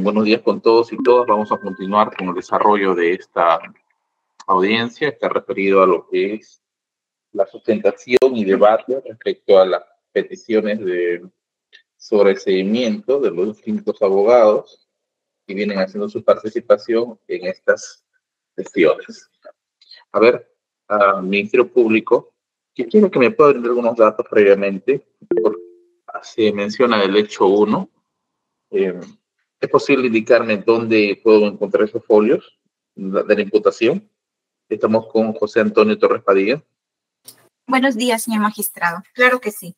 Buenos días con todos y todas. Vamos a continuar con el desarrollo de esta audiencia. Está referido a lo que es la sustentación y debate respecto a las peticiones de sobreseimiento de los distintos abogados que vienen haciendo su participación en estas sesiones. A ver, Ministerio Público, que quiero que me pueda brindar algunos datos previamente. Se menciona el hecho 1. ¿Es posible indicarme dónde puedo encontrar esos folios de la imputación? Estamos con José Antonio Torres Padilla. Buenos días, señor magistrado. Claro que sí.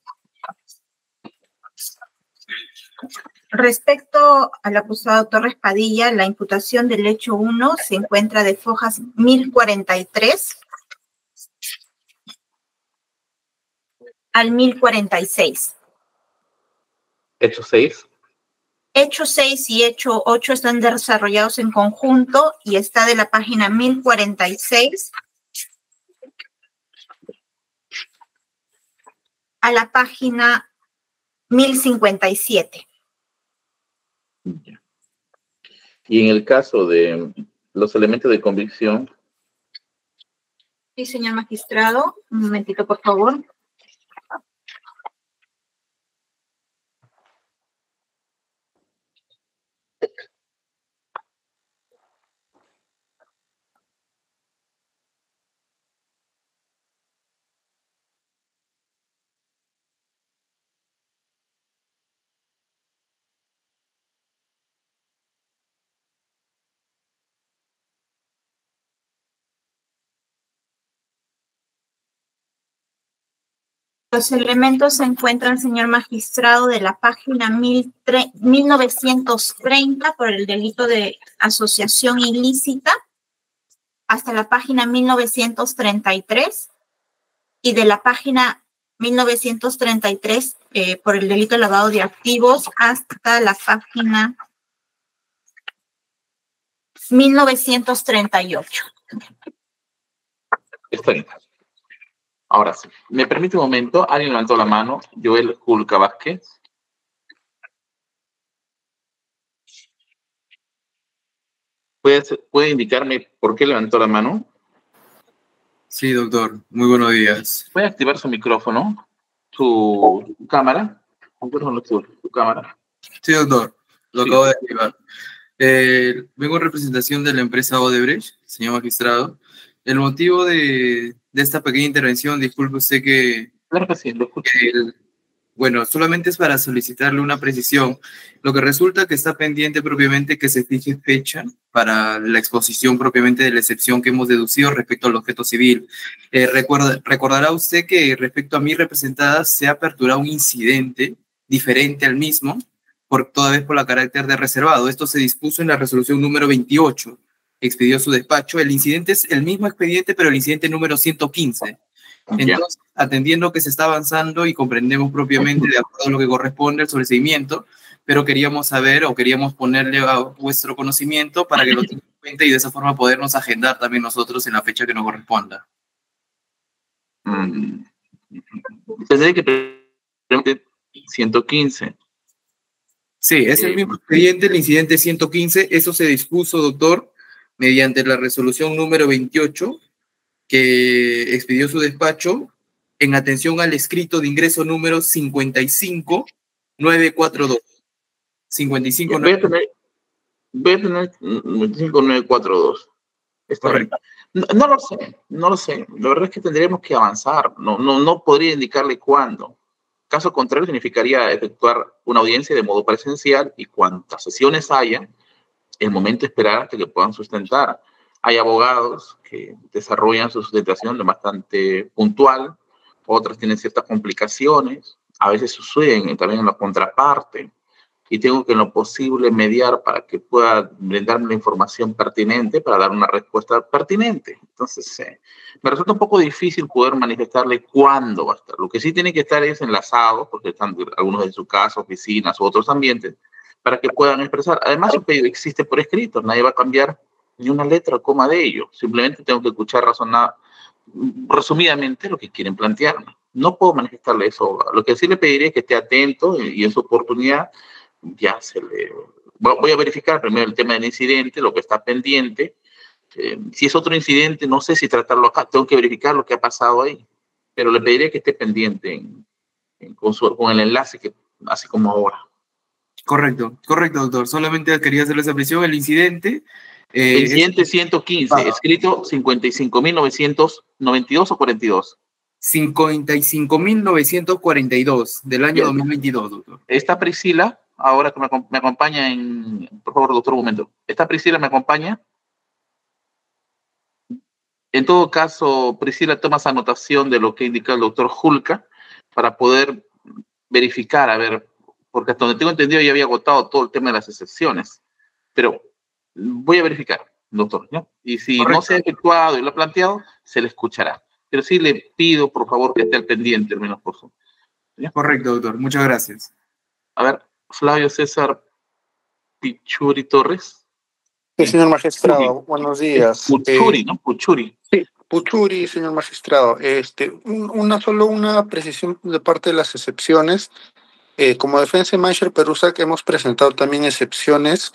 Respecto al acusado Torres Padilla, la imputación del hecho 1 se encuentra de fojas 1043 al 1046. Hecho 6. Hecho 6 y hecho 8 están desarrollados en conjunto y está de la página 1046 a la página 1057. Y en el caso de los elementos de convicción. Sí, señor magistrado. Un momentito, por favor. Los elementos se encuentran, señor magistrado, de la página 1930 por el delito de asociación ilícita hasta la página 1933 y de la página 1933 por el delito de lavado de activos hasta la página 1938. Está bien. Ahora sí, me permite un momento, alguien levantó la mano, Joel Julca Vázquez. ¿Puede indicarme por qué levantó la mano? Sí, doctor, muy buenos días. ¿Puede activar su micrófono, su cámara? Su cámara. Sí, doctor, lo acabo de activar. Vengo en representación de la empresa Odebrecht, señor magistrado. El motivo de esta pequeña intervención, disculpe usted que... Claro que sí, lo escucho. Bueno, solamente es para solicitarle una precisión. Lo que resulta que está pendiente propiamente que se fije fecha para la exposición propiamente de la excepción que hemos deducido respecto al objeto civil. Recordará usted que respecto a mi representada se ha aperturado un incidente diferente al mismo, toda vez por la carácter de reservado. Esto se dispuso en la resolución número 28. Expidió su despacho. El incidente es el mismo expediente, pero el incidente número 115. Entonces, atendiendo que se está avanzando y comprendemos propiamente de acuerdo a lo que corresponde el sobreseimiento, pero queríamos saber o queríamos ponerle a vuestro conocimiento para que lo tengan en cuenta y de esa forma podernos agendar también nosotros en la fecha que nos corresponda. Tendré que preguntar 115. Sí, es el mismo expediente, el incidente 115. Eso se dispuso, doctor, mediante la resolución número 28, que expidió su despacho en atención al escrito de ingreso número 55942. 55942. Voy a tener 55942. Está bien. No lo sé. La verdad es que tendríamos que avanzar. No podría indicarle cuándo. Caso contrario, significaría efectuar una audiencia de modo presencial y cuantas sesiones haya, el momento de esperar hasta que puedan sustentar. Hay abogados que desarrollan su sustentación de bastante puntual, otros tienen ciertas complicaciones, a veces suceden también en la contraparte, y tengo que en lo posible mediar para que pueda brindarme la información pertinente para dar una respuesta pertinente. Entonces, me resulta un poco difícil poder manifestarle cuándo va a estar. Lo que sí tiene que estar es enlazado, porque están algunos en su casa, oficinas u otros ambientes, para que puedan expresar. Además, su pedido existe por escrito, nadie va a cambiar ni una letra o coma de ello. Simplemente tengo que escuchar resumidamente lo que quieren plantearme. No puedo manifestarle eso. Lo que sí le pediría es que esté atento y en su oportunidad ya se le... Voy a verificar primero el tema del incidente, lo que está pendiente. Si es otro incidente, no sé si tratarlo acá, tengo que verificar lo que ha pasado ahí, pero le pediría que esté pendiente con el enlace, así como ahora. Correcto, doctor. Solamente quería hacerle esa presión. El incidente... el incidente 115, escrito 55.992 o 42. 55.942 del año 2022, doctor. Está Priscila, ahora que me acompaña por favor, doctor, un momento. ¿Esta Priscila me acompaña? En todo caso, Priscila, tomas anotación de lo que indica el doctor Julca para poder verificar, a ver, porque hasta donde tengo entendido ya había agotado todo el tema de las excepciones, pero voy a verificar, doctor, ¿ya? Y si no se ha efectuado y lo ha planteado, se le escuchará. Pero sí le pido, por favor, que esté al pendiente, al menos por su. ¿Ya? Correcto, doctor. Muchas gracias. A ver, Flavio César Pichuri Torres. Sí, señor magistrado, buenos días. Puchuri, ¿no? Puchuri. Sí, Puchuri, señor magistrado. Solo una precisión de parte de las excepciones. Como defensa de Mansher Perusac hemos presentado también excepciones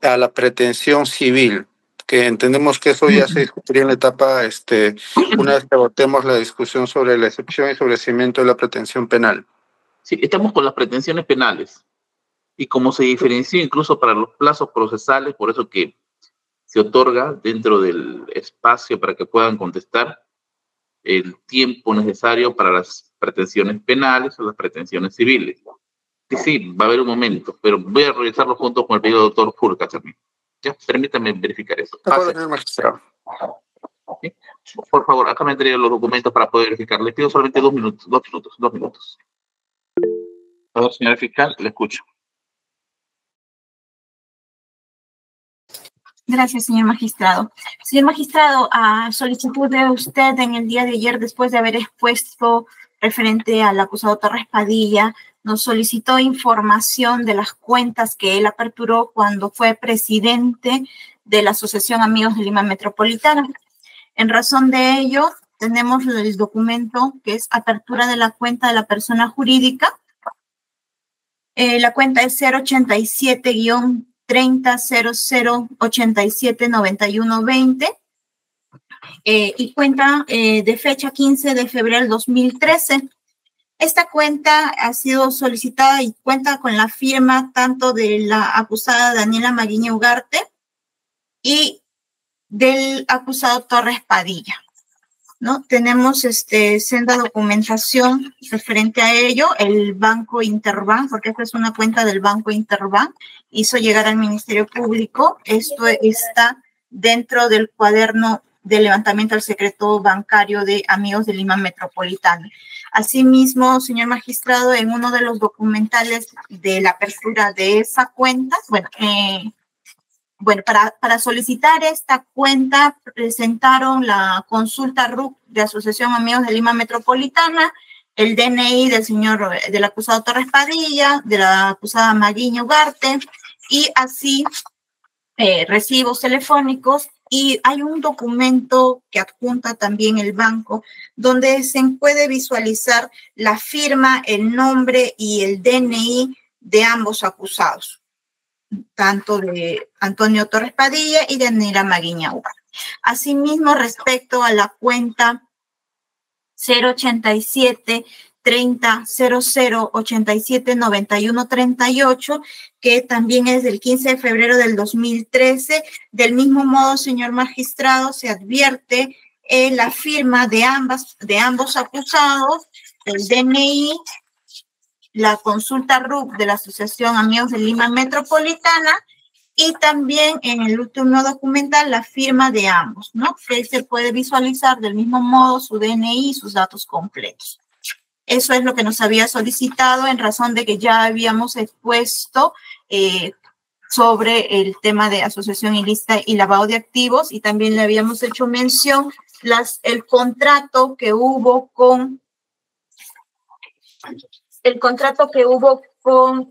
a la pretensión civil, que entendemos que eso ya se discutiría en la etapa, una vez que agotemos la discusión sobre la excepción y sobre el cimiento de la pretensión penal. Sí, estamos con las pretensiones penales. Y como se diferenció incluso para los plazos procesales, por eso que se otorga dentro del espacio para que puedan contestar el tiempo necesario para las pretensiones penales o las pretensiones civiles. Sí, va a haber un momento, pero voy a revisarlo junto con el pedido del doctor Julca también. Ya, permítame verificar eso. Señor magistrado. ¿Sí? Por favor, acá me entregan los documentos para poder verificar. Le pido solamente 2 minutos. A ver, señora fiscal, le escucho. Gracias, señor magistrado. Señor magistrado, a solicitud de usted en el día de ayer, después de haber expuesto referente al acusado Torres Padilla, nos solicitó información de las cuentas que él aperturó cuando fue presidente de la Asociación Amigos de Lima Metropolitana. En razón de ello, tenemos el documento que es apertura de la cuenta de la persona jurídica. La cuenta es 087-3000879120 y cuenta de fecha 15 de febrero del 2013. Esta cuenta ha sido solicitada y cuenta con la firma tanto de la acusada Daniela Maguiña Ugarte y del acusado Torres Padilla, ¿no? Tenemos senda documentación referente a ello. El Banco Interbank, porque esta es una cuenta del Banco Interbank, hizo llegar al Ministerio Público. Esto está dentro del cuaderno de levantamiento al secreto bancario de Amigos de Lima Metropolitana. Asimismo, señor magistrado, en uno de los documentales de la apertura de esa cuenta, para solicitar esta cuenta presentaron la consulta RUC de Asociación Amigos de Lima Metropolitana, el DNI del acusado Torres Padilla, de la acusada Maguiña Ugarte, y así recibos telefónicos. Y hay un documento que adjunta también el banco donde se puede visualizar la firma, el nombre y el DNI de ambos acusados, tanto de Antonio Torres Padilla y de Daniela Maguiña Ugarte. Asimismo, respecto a la cuenta 087-3000879138, que también es del 15 de febrero del 2013. Del mismo modo, señor magistrado, se advierte la firma de ambos acusados, el DNI, la consulta RUC de la Asociación Amigos de Lima Metropolitana y también en el último documental la firma de ambos, ¿no? Que se puede visualizar del mismo modo su DNI y sus datos completos. Eso es lo que nos había solicitado en razón de que ya habíamos expuesto sobre el tema de asociación ilícita y lavado de activos, y también le habíamos hecho mención el contrato que hubo con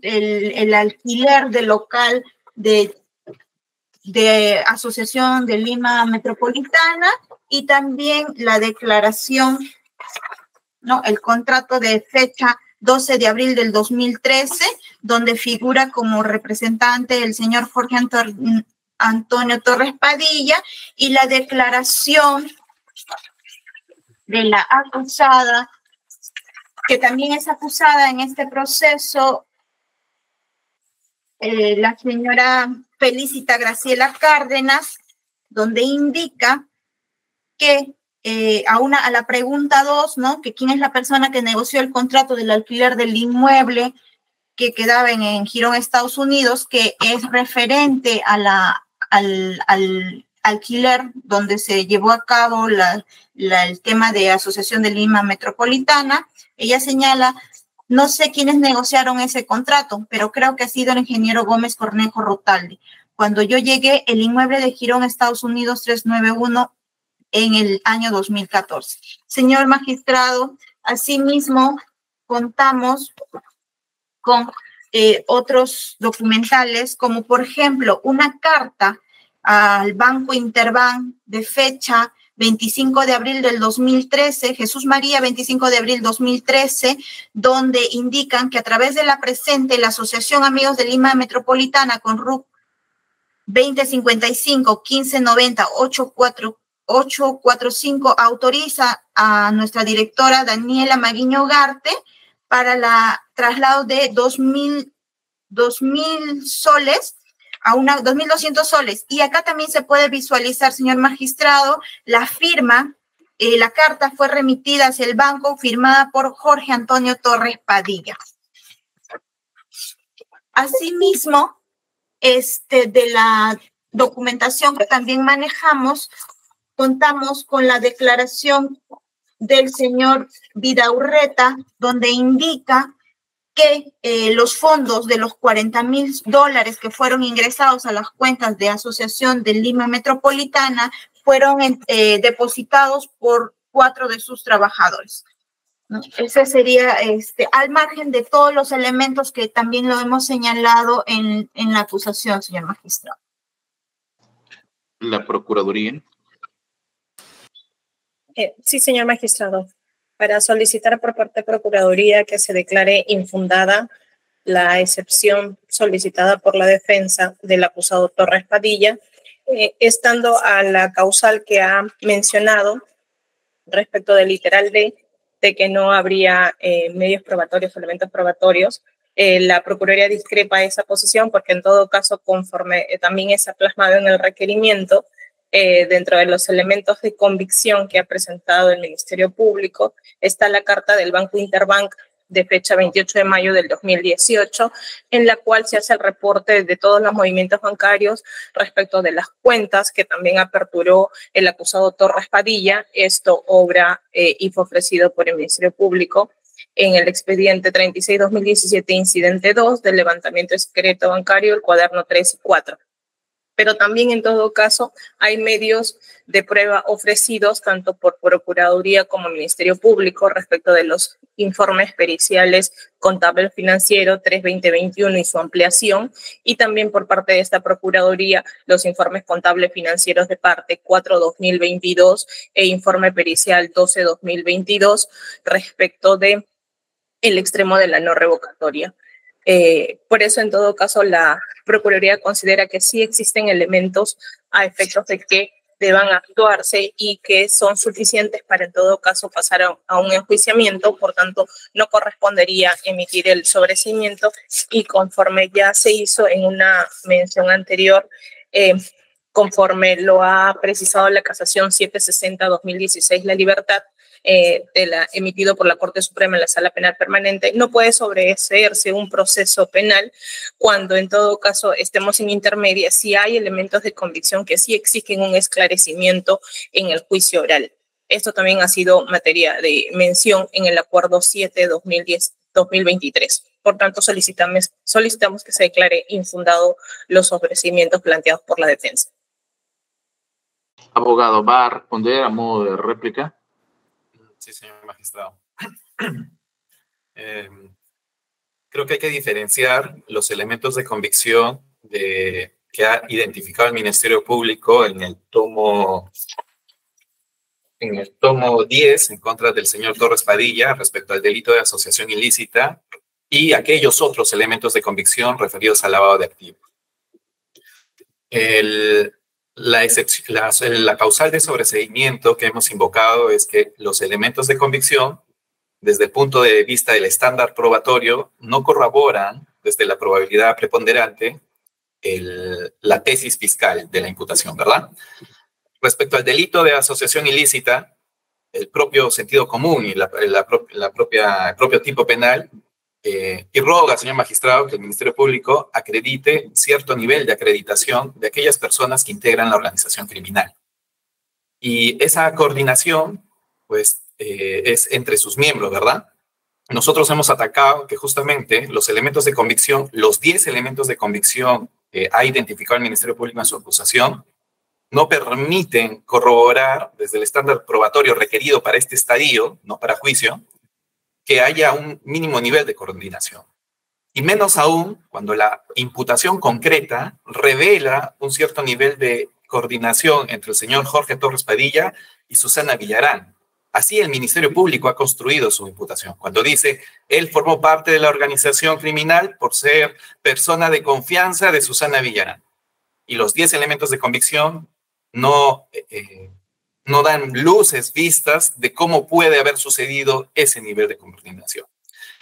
el alquiler del local de Asociación de Lima Metropolitana, y también la declaración, ¿no? El contrato de fecha 12 de abril del 2013, donde figura como representante el señor Jorge Antonio Torres Padilla, y la declaración de la acusada, que también es acusada en este proceso, la señora Felicita Graciela Cárdenas, donde indica que a la pregunta 2, ¿no? Que quién es la persona que negoció el contrato del alquiler del inmueble que quedaba en Girón, Estados Unidos, que es referente a al alquiler donde se llevó a cabo el tema de Asociación de Lima Metropolitana. Ella señala: no sé quiénes negociaron ese contrato, pero creo que ha sido el ingeniero Gómez Cornejo Rotalde. Cuando yo llegué, el inmueble de Girón, Estados Unidos 391, en el año 2014. Señor magistrado, asimismo contamos con otros documentales, como por ejemplo una carta al Banco Interbank de fecha 25 de abril del 2013, Jesús María, 25 de abril 2013, donde indican que a través de la presente, la Asociación Amigos de Lima Metropolitana con RUC 2055 1590 845 autoriza a nuestra directora Daniela Maguiño Garte para la traslado de 2.000 soles a 2.200 soles. Y acá también se puede visualizar, señor magistrado, la firma, la carta fue remitida hacia el banco, firmada por Jorge Antonio Torres Padilla. Asimismo, de la documentación que también manejamos, contamos con la declaración del señor Vidaurreta, donde indica que los fondos de los $40,000 que fueron ingresados a las cuentas de Asociación de Lima Metropolitana fueron depositados por 4 de sus trabajadores, ¿no? Ese sería, al margen de todos los elementos que también lo hemos señalado en la acusación, señor magistrado. La Procuraduría. Sí, señor magistrado. Para solicitar por parte de Procuraduría que se declare infundada la excepción solicitada por la defensa del acusado Torres Padilla, estando a la causal que ha mencionado respecto del literal de que no habría medios probatorios o elementos probatorios. La Procuraduría discrepa esa posición porque en todo caso, conforme también está plasmado en el requerimiento, dentro de los elementos de convicción que ha presentado el Ministerio Público está la carta del Banco Interbank de fecha 28 de mayo del 2018, en la cual se hace el reporte de todos los movimientos bancarios respecto de las cuentas que también aperturó el acusado Torres Padilla. Esto obra y fue ofrecido por el Ministerio Público en el expediente 36-2017, incidente 2 del levantamiento de secreto bancario, el cuaderno 3 y 4. Pero también en todo caso hay medios de prueba ofrecidos tanto por Procuraduría como Ministerio Público respecto de los informes periciales contable financiero 3-2021 y su ampliación, y también por parte de esta Procuraduría los informes contables financieros de parte 4-2022 e informe pericial 12-2022 respecto de el extremo de la no revocatoria. Por eso, en todo caso, la Procuraduría considera que sí existen elementos a efectos de que deban actuarse y que son suficientes para, en todo caso, pasar a un enjuiciamiento. Por tanto, no correspondería emitir el sobreseimiento y, conforme ya se hizo en una mención anterior, conforme lo ha precisado la casación 760-2016, la libertad emitido por la Corte Suprema en la Sala Penal Permanente, no puede sobreseerse un proceso penal cuando en todo caso estemos en intermedia si hay elementos de convicción que sí exigen un esclarecimiento en el juicio oral. Esto también ha sido materia de mención en el Acuerdo 7-2023. Por tanto, solicitamos que se declare infundado los ofrecimientos planteados por la defensa. Abogado, ¿va a responder a modo de réplica? Sí, señor magistrado. Creo que hay que diferenciar los elementos de convicción que ha identificado el Ministerio Público en el tomo 10 en contra del señor Torres Padilla respecto al delito de asociación ilícita y aquellos otros elementos de convicción referidos al lavado de activos. La causal de sobreseimiento que hemos invocado es que los elementos de convicción, desde el punto de vista del estándar probatorio, no corroboran desde la probabilidad preponderante la tesis fiscal de la imputación, ¿verdad? Respecto al delito de asociación ilícita, el propio sentido común y el propio tipo penal irroga, señor magistrado, que el Ministerio Público acredite cierto nivel de acreditación de aquellas personas que integran la organización criminal. Y esa coordinación, pues, es entre sus miembros, ¿verdad? Nosotros hemos atacado que justamente los elementos de convicción, los 10 elementos de convicción que ha identificado el Ministerio Público en su acusación, no permiten corroborar desde el estándar probatorio requerido para este estadio, no para juicio, que haya un mínimo nivel de coordinación. Y menos aún cuando la imputación concreta revela un cierto nivel de coordinación entre el señor Jorge Torres Padilla y Susana Villarán. Así el Ministerio Público ha construido su imputación. Cuando dice, él formó parte de la organización criminal por ser persona de confianza de Susana Villarán. Y los 10 elementos de convicción no dan luces vistas de cómo puede haber sucedido ese nivel de coordinación.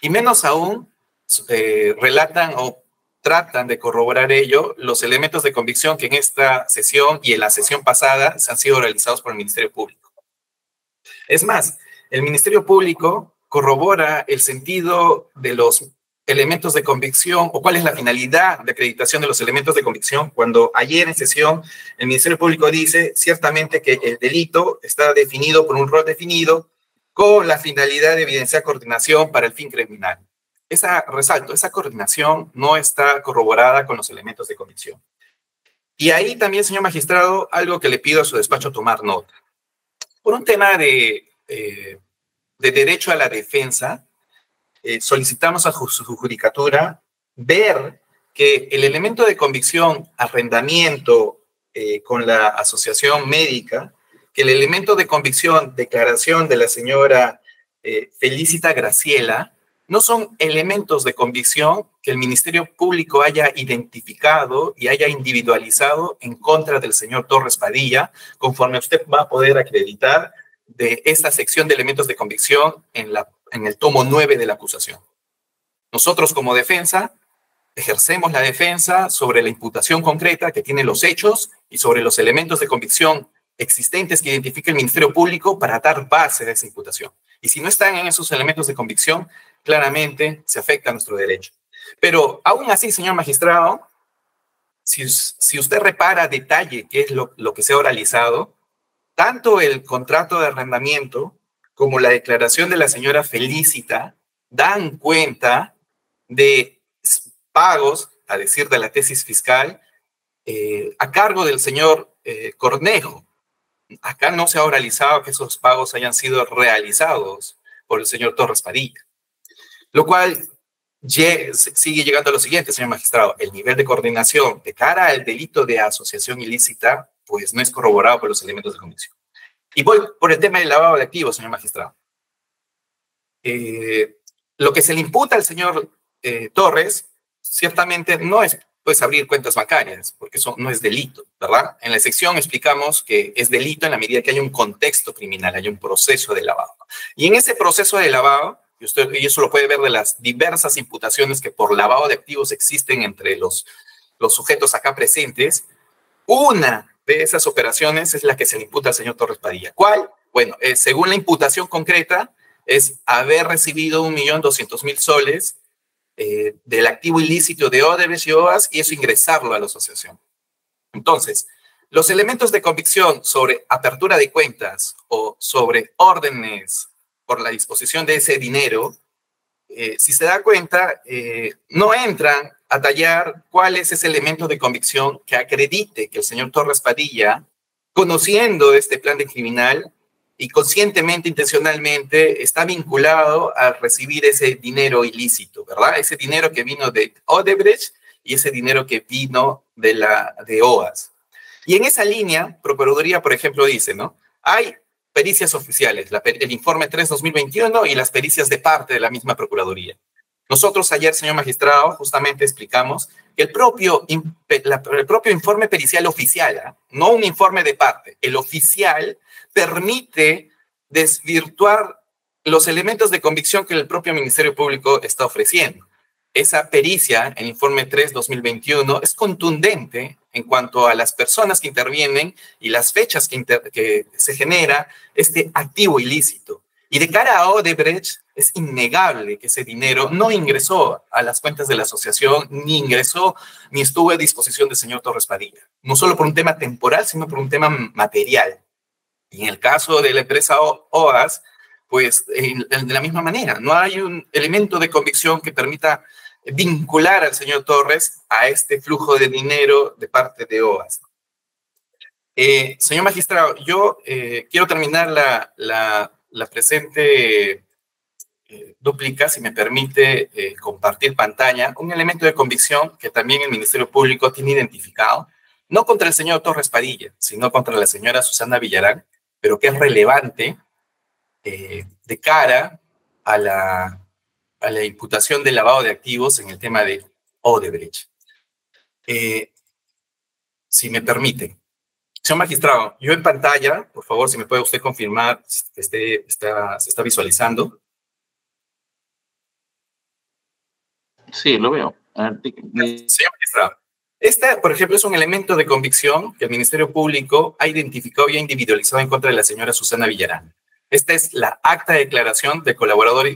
Y menos aún relatan o tratan de corroborar ello los elementos de convicción que en esta sesión y en la sesión pasada han sido realizados por el Ministerio Público. Es más, el Ministerio Público corrobora el sentido de los elementos de convicción o cuál es la finalidad de acreditación de los elementos de convicción cuando ayer en sesión el Ministerio Público dice ciertamente que el delito está definido por un rol definido con la finalidad de evidenciar coordinación para el fin criminal. Esa coordinación no está corroborada con los elementos de convicción. Y ahí también, señor magistrado, algo que le pido a su despacho tomar nota. Por un tema de derecho a la defensa, solicitamos a su judicatura ver que el elemento de convicción arrendamiento con la asociación médica, que el elemento de convicción declaración de la señora Felicita Graciela, no son elementos de convicción que el Ministerio Público haya identificado y haya individualizado en contra del señor Torres Padilla, conforme usted va a poder acreditar de esta sección de elementos de convicción en el tomo 9 de la acusación. Nosotros como defensa ejercemos la defensa sobre la imputación concreta que tiene los hechos y sobre los elementos de convicción existentes que identifica el Ministerio Público para dar base a esa imputación. Y si no están en esos elementos de convicción, claramente se afecta a nuestro derecho. Pero aún así, señor magistrado, si usted repara a detalle qué es lo que se ha oralizado, tanto el contrato de arrendamiento como la declaración de la señora Felicita dan cuenta de pagos, a decir de la tesis fiscal, a cargo del señor Cornejo. Acá no se ha oralizado que esos pagos hayan sido realizados por el señor Torres Padilla. Lo cual sigue llegando a lo siguiente, señor magistrado. El nivel de coordinación de cara al delito de asociación ilícita, pues no es corroborado por los elementos de convicción. Y voy por el tema del lavado de activos, señor magistrado. Lo que se le imputa al señor Torres, ciertamente no es pues abrir cuentas bancarias, porque eso no es delito, ¿verdad? En la sección explicamos que es delito en la medida que hay un contexto criminal, hay un proceso de lavado. Y en ese proceso de lavado, y eso lo puede ver de las diversas imputaciones que por lavado de activos existen entre los sujetos acá presentes, una de esas operaciones es la que se le imputa al señor Torres Padilla. ¿Cuál? Bueno, según la imputación concreta, es haber recibido 1.200.000 soles del activo ilícito de Odebrecht y OAS y eso ingresarlo a la asociación. Entonces, los elementos de convicción sobre apertura de cuentas o sobre órdenes por la disposición de ese dinero, si se da cuenta, no entran a tallar cuál es ese elemento de convicción que acredite que el señor Torres Padilla, conociendo este plan de criminal y conscientemente, intencionalmente, está vinculado a recibir ese dinero ilícito, ¿verdad? Ese dinero que vino de Odebrecht y ese dinero que vino de OAS. Y en esa línea, Procuraduría, por ejemplo, dice, ¿no? Hay pericias oficiales, el informe 3-2021 y las pericias de parte de la misma Procuraduría. Nosotros ayer, señor magistrado, justamente explicamos que el propio informe pericial oficial, no un informe de parte, el oficial permite desvirtuar los elementos de convicción que el propio Ministerio Público está ofreciendo. Esa pericia, el informe 3-2021, es contundente en cuanto a las personas que intervienen y las fechas que se genera este activo ilícito. Y de cara a Odebrecht, es innegable que ese dinero no ingresó a las cuentas de la asociación, ni estuvo a disposición del señor Torres Padilla. No solo por un tema temporal, sino por un tema material. Y en el caso de la empresa OAS, pues de la misma manera, no hay un elemento de convicción que permita vincular al señor Torres a este flujo de dinero de parte de OAS. Señor magistrado, yo quiero terminar la presente dúplica, si me permite compartir pantalla, un elemento de convicción que también el Ministerio Público tiene identificado, no contra el señor Torres Padilla, sino contra la señora Susana Villarán, pero que es relevante de cara a la imputación de lavado de activos en el tema de Odebrecht. Si me permite. Señor magistrado, yo en pantalla, por favor, si me puede usted confirmar que se está visualizando. Sí, lo veo. Señor magistrado, este, por ejemplo, es un elemento de convicción que el Ministerio Público ha identificado y ha individualizado en contra de la señora Susana Villarán. Esta es la acta de declaración de colaborador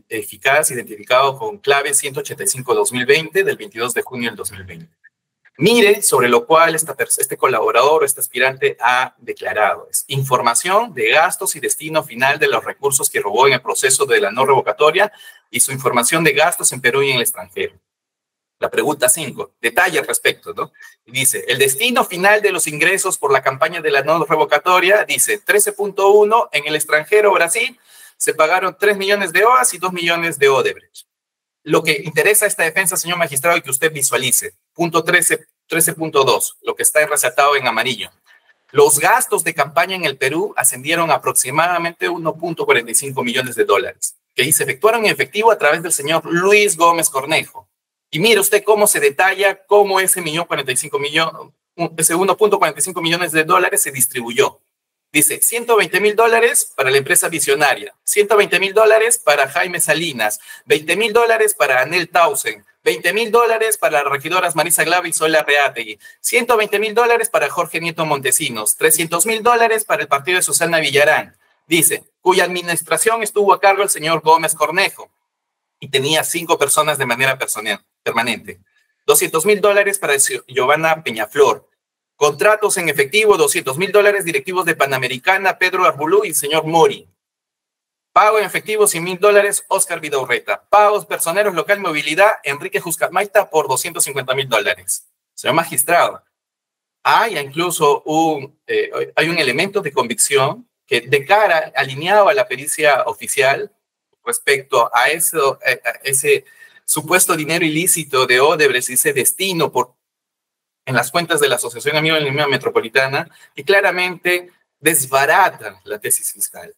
eficaz identificado con clave 185-2020 del 22 de junio del 2020. Mire sobre lo cual este colaborador o este aspirante ha declarado. Es información de gastos y destino final de los recursos que robó en el proceso de la no revocatoria y su información de gastos en Perú y en el extranjero. La pregunta 5, detalle al respecto, ¿no? Dice, el destino final de los ingresos por la campaña de la no revocatoria, dice 13.1 en el extranjero, Brasil, se pagaron 3 millones de OAS y 2 millones de Odebrecht. Lo que interesa a esta defensa, señor magistrado, y que usted visualice, punto 13.2, lo que está resaltado en amarillo. Los gastos de campaña en el Perú ascendieron a aproximadamente 1.45 millones de dólares, que se efectuaron en efectivo a través del señor Luis Gómez Cornejo. Y mire usted cómo se detalla cómo ese 1.45 millones de dólares se distribuyó. Dice, $120,000 para la empresa Visionaria, $120,000 para Jaime Salinas, $20,000 para Anel Tausen, $20,000 para las regidoras Marisa Glava y Zoila Reategui, $120,000 para Jorge Nieto Montesinos, $300,000 para el partido de Susana Villarán. Dice, cuya administración estuvo a cargo el señor Gómez Cornejo y tenía 5 personas de manera permanente. $200,000 para Giovanna Peñaflor. Contratos en efectivo, $200,000 directivos de Panamericana, Pedro Arbulú y el señor Mori. Pago en efectivo, $100,000, Oscar Vidaurreta. Pagos personeros local movilidad, Enrique Juscamaita por $250,000. Señor magistrado, hay incluso hay un elemento de convicción que de cara, alineado a la pericia oficial, respecto a ese supuesto dinero ilícito de Odebrecht, ese destino en las cuentas de la Asociación Amigos de la Lima Metropolitana, que claramente desbarata la tesis fiscal.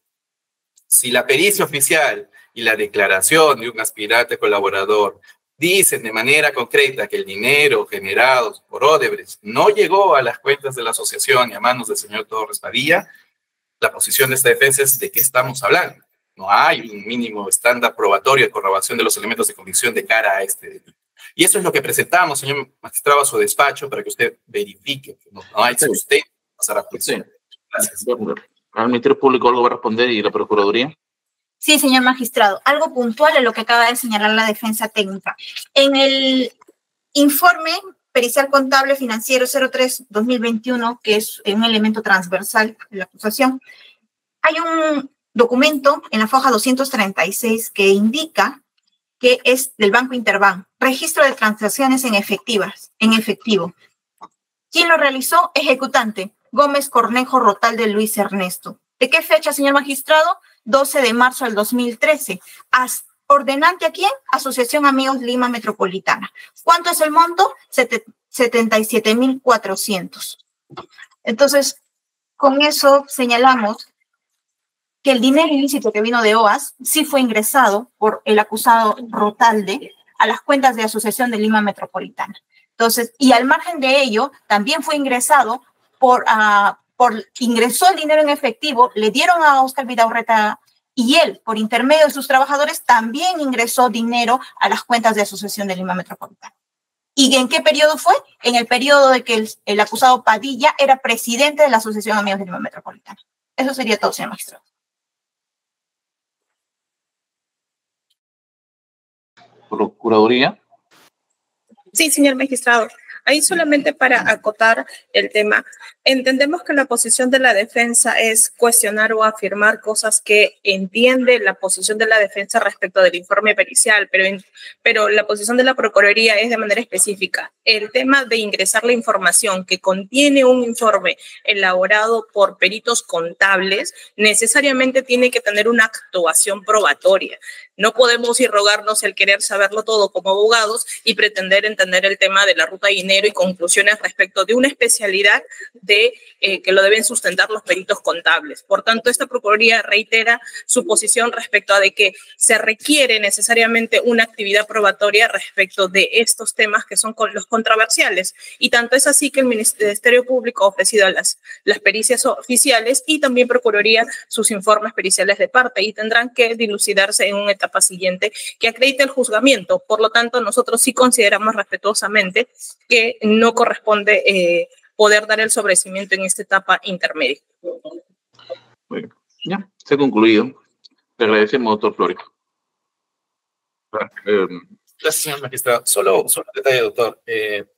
Si la pericia oficial y la declaración de un aspirante colaborador dicen de manera concreta que el dinero generado por Odebrecht no llegó a las cuentas de la asociación y a manos del señor Torres Padilla, la posición de esta defensa es de qué estamos hablando. No hay un mínimo estándar probatorio de corroboración de los elementos de convicción de cara a este delito. Y eso es lo que presentamos, señor magistrado, a su despacho para que usted verifique que no hay sustento para pasar a juicio. Gracias. ¿Al Ministerio Público algo va a responder y la Procuraduría? Sí, señor magistrado. Algo puntual es lo que acaba de señalar la defensa técnica. En el informe pericial contable financiero 03-2021, que es un elemento transversal de la acusación, hay un documento en la foja 236 que indica que es del Banco Interbank, registro de transacciones en efectivo. ¿Quién lo realizó? Ejecutante, Gómez Cornejo Rotalde Luis Ernesto. ¿De qué fecha, señor magistrado? 12 de marzo del 2013. ¿Ordenante a quién? Asociación Amigos Lima Metropolitana. ¿Cuánto es el monto? 77,400. Entonces, con eso señalamos que el dinero ilícito que vino de OAS sí fue ingresado por el acusado Rotalde a las cuentas de Asociación de Lima Metropolitana. Entonces, y al margen de ello, también fue ingresado ingresó el dinero en efectivo, le dieron a Oscar Vidaurreta y él, por intermedio de sus trabajadores, también ingresó dinero a las cuentas de Asociación de Lima Metropolitana. ¿Y en qué periodo fue? En el periodo de que el acusado Padilla era presidente de la Asociación Amigos de Lima Metropolitana. Eso sería todo, señor magistrado. Procuraduría. Sí, señor magistrado. Ahí solamente para acotar el tema, entendemos que la posición de la defensa es cuestionar o afirmar cosas que entiende la posición de la defensa respecto del informe pericial, pero la posición de la Procuraduría es de manera específica. El tema de ingresar la información que contiene un informe elaborado por peritos contables necesariamente tiene que tener una actuación probatoria. No podemos irrogarnos el querer saberlo todo como abogados y pretender entender el tema de la ruta de dinero y conclusiones respecto de una especialidad que lo deben sustentar los peritos contables. Por tanto, esta Procuraduría reitera su posición respecto a de que se requiere necesariamente una actividad probatoria respecto de estos temas que son los controversiales. Y tanto es así que el Ministerio Público ha ofrecido las pericias oficiales y también Procuraduría sus informes periciales de parte y tendrán que dilucidarse en una etapa siguiente que acredite el juzgamiento. Por lo tanto, nosotros sí consideramos respetuosamente que no corresponde poder dar el sobreseimiento en esta etapa intermedia. Bueno, ya, se ha concluido. Le agradecemos, doctor Flores. Gracias, señor magistrado. Solo un detalle, doctor.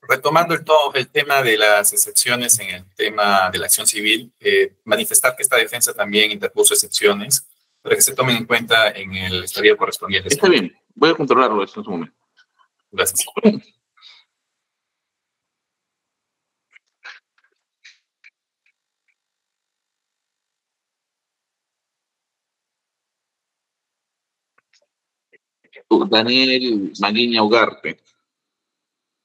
Retomando el tema de las excepciones en el tema de la acción civil, manifestar que esta defensa también interpuso excepciones para que se tomen en cuenta en el estadio correspondiente. Está bien, voy a controlarlo eso en su momento. Gracias. Daniel Maguiña Ugarte,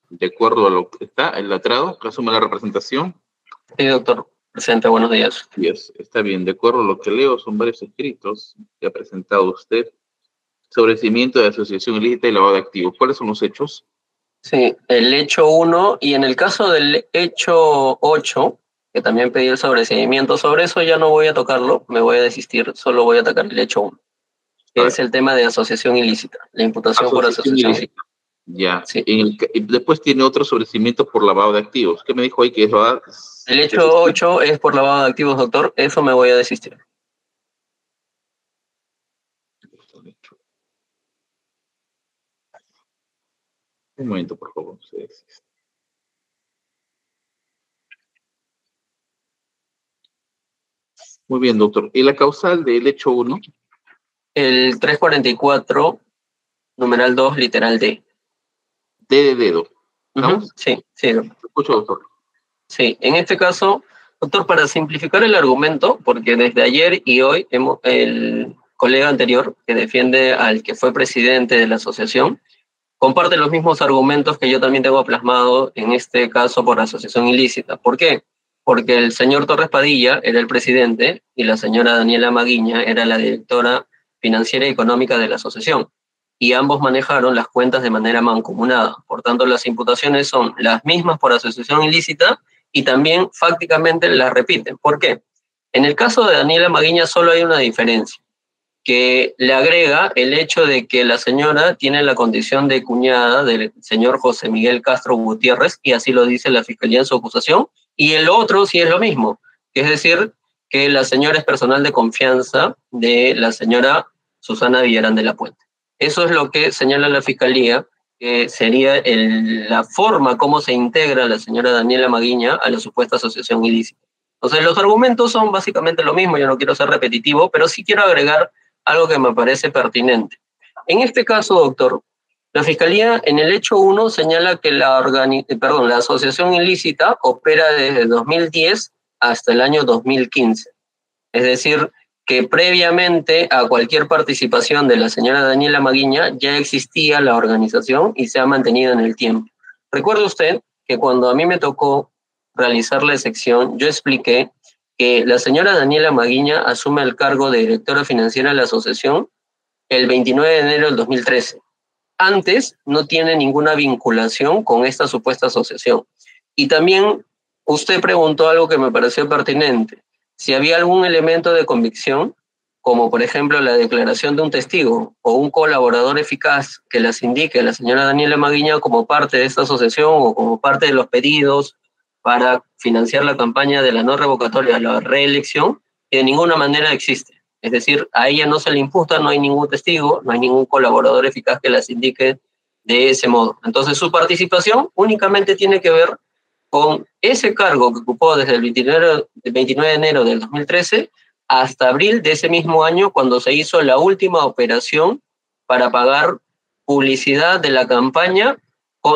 de acuerdo a lo que está el letrado, que asume la representación. Sí, doctor. Presente, buenos días. Yes, está bien, de acuerdo a lo que leo, son varios escritos que ha presentado usted sobre cimiento de asociación ilícita y lavado de activos. ¿Cuáles son los hechos? Sí, el hecho 1 y en el caso del hecho 8, que también pedí el sobreseimiento, sobre eso ya no voy a tocarlo, me voy a desistir, solo voy a atacar el hecho 1, que es el tema de asociación ilícita, la imputación por asociación ilícita. Ya, sí. Después tiene otro sobrecimiento por lavado de activos. ¿Qué me dijo ahí que es lavado? El hecho 8 es por lavado de activos, doctor, eso me voy a desistir. Un momento, por favor. Muy bien, doctor. ¿Y la causal del hecho 1? El 344, numeral 2, literal D. D de dedo. ¿Estamos? Sí, sí. Escucho, doctor. Sí, en este caso, doctor, para simplificar el argumento, porque desde ayer y hoy el colega anterior, que defiende al que fue presidente de la asociación, comparte los mismos argumentos que yo también tengo plasmado en este caso por asociación ilícita. ¿Por qué? Porque el señor Torres Padilla era el presidente y la señora Daniela Maguiña era la directora financiera y económica de la asociación. Y ambos manejaron las cuentas de manera mancomunada. Por tanto, las imputaciones son las mismas por asociación ilícita y también fácticamente las repiten. ¿Por qué? En el caso de Daniela Maguiña solo hay una diferencia, que le agrega el hecho de que la señora tiene la condición de cuñada del señor José Miguel Castro Gutiérrez, y así lo dice la Fiscalía en su acusación, y el otro sí es lo mismo, que es decir, que la señora es personal de confianza de la señora Susana Villarán de la Puente. Eso es lo que señala la Fiscalía, que sería la forma como se integra la señora Daniela Maguiña a la supuesta asociación ilícita. Entonces, los argumentos son básicamente lo mismo, yo no quiero ser repetitivo, pero sí quiero agregar algo que me parece pertinente. En este caso, doctor, la Fiscalía en el hecho 1 señala que la asociación ilícita opera desde 2010 hasta el año 2015. Es decir, que previamente a cualquier participación de la señora Daniela Maguiña ya existía la organización y se ha mantenido en el tiempo. Recuerde usted que cuando a mí me tocó realizar la excepción, yo expliqué que la señora Daniela Maguiña asume el cargo de directora financiera de la asociación el 29 de enero del 2013. Antes no tiene ninguna vinculación con esta supuesta asociación. Y también usted preguntó algo que me pareció pertinente. Si había algún elemento de convicción, como por ejemplo la declaración de un testigo o un colaborador eficaz que las indique a la señora Daniela Maguiña como parte de esta asociación o como parte de los pedidos para financiar la campaña de la no revocatoria a la reelección, que de ninguna manera existe. Es decir, a ella no se le imputa, no hay ningún testigo, no hay ningún colaborador eficaz que las indique de ese modo. Entonces, su participación únicamente tiene que ver con ese cargo que ocupó desde el 29 de enero del 2013 hasta abril de ese mismo año, cuando se hizo la última operación para pagar publicidad de la campaña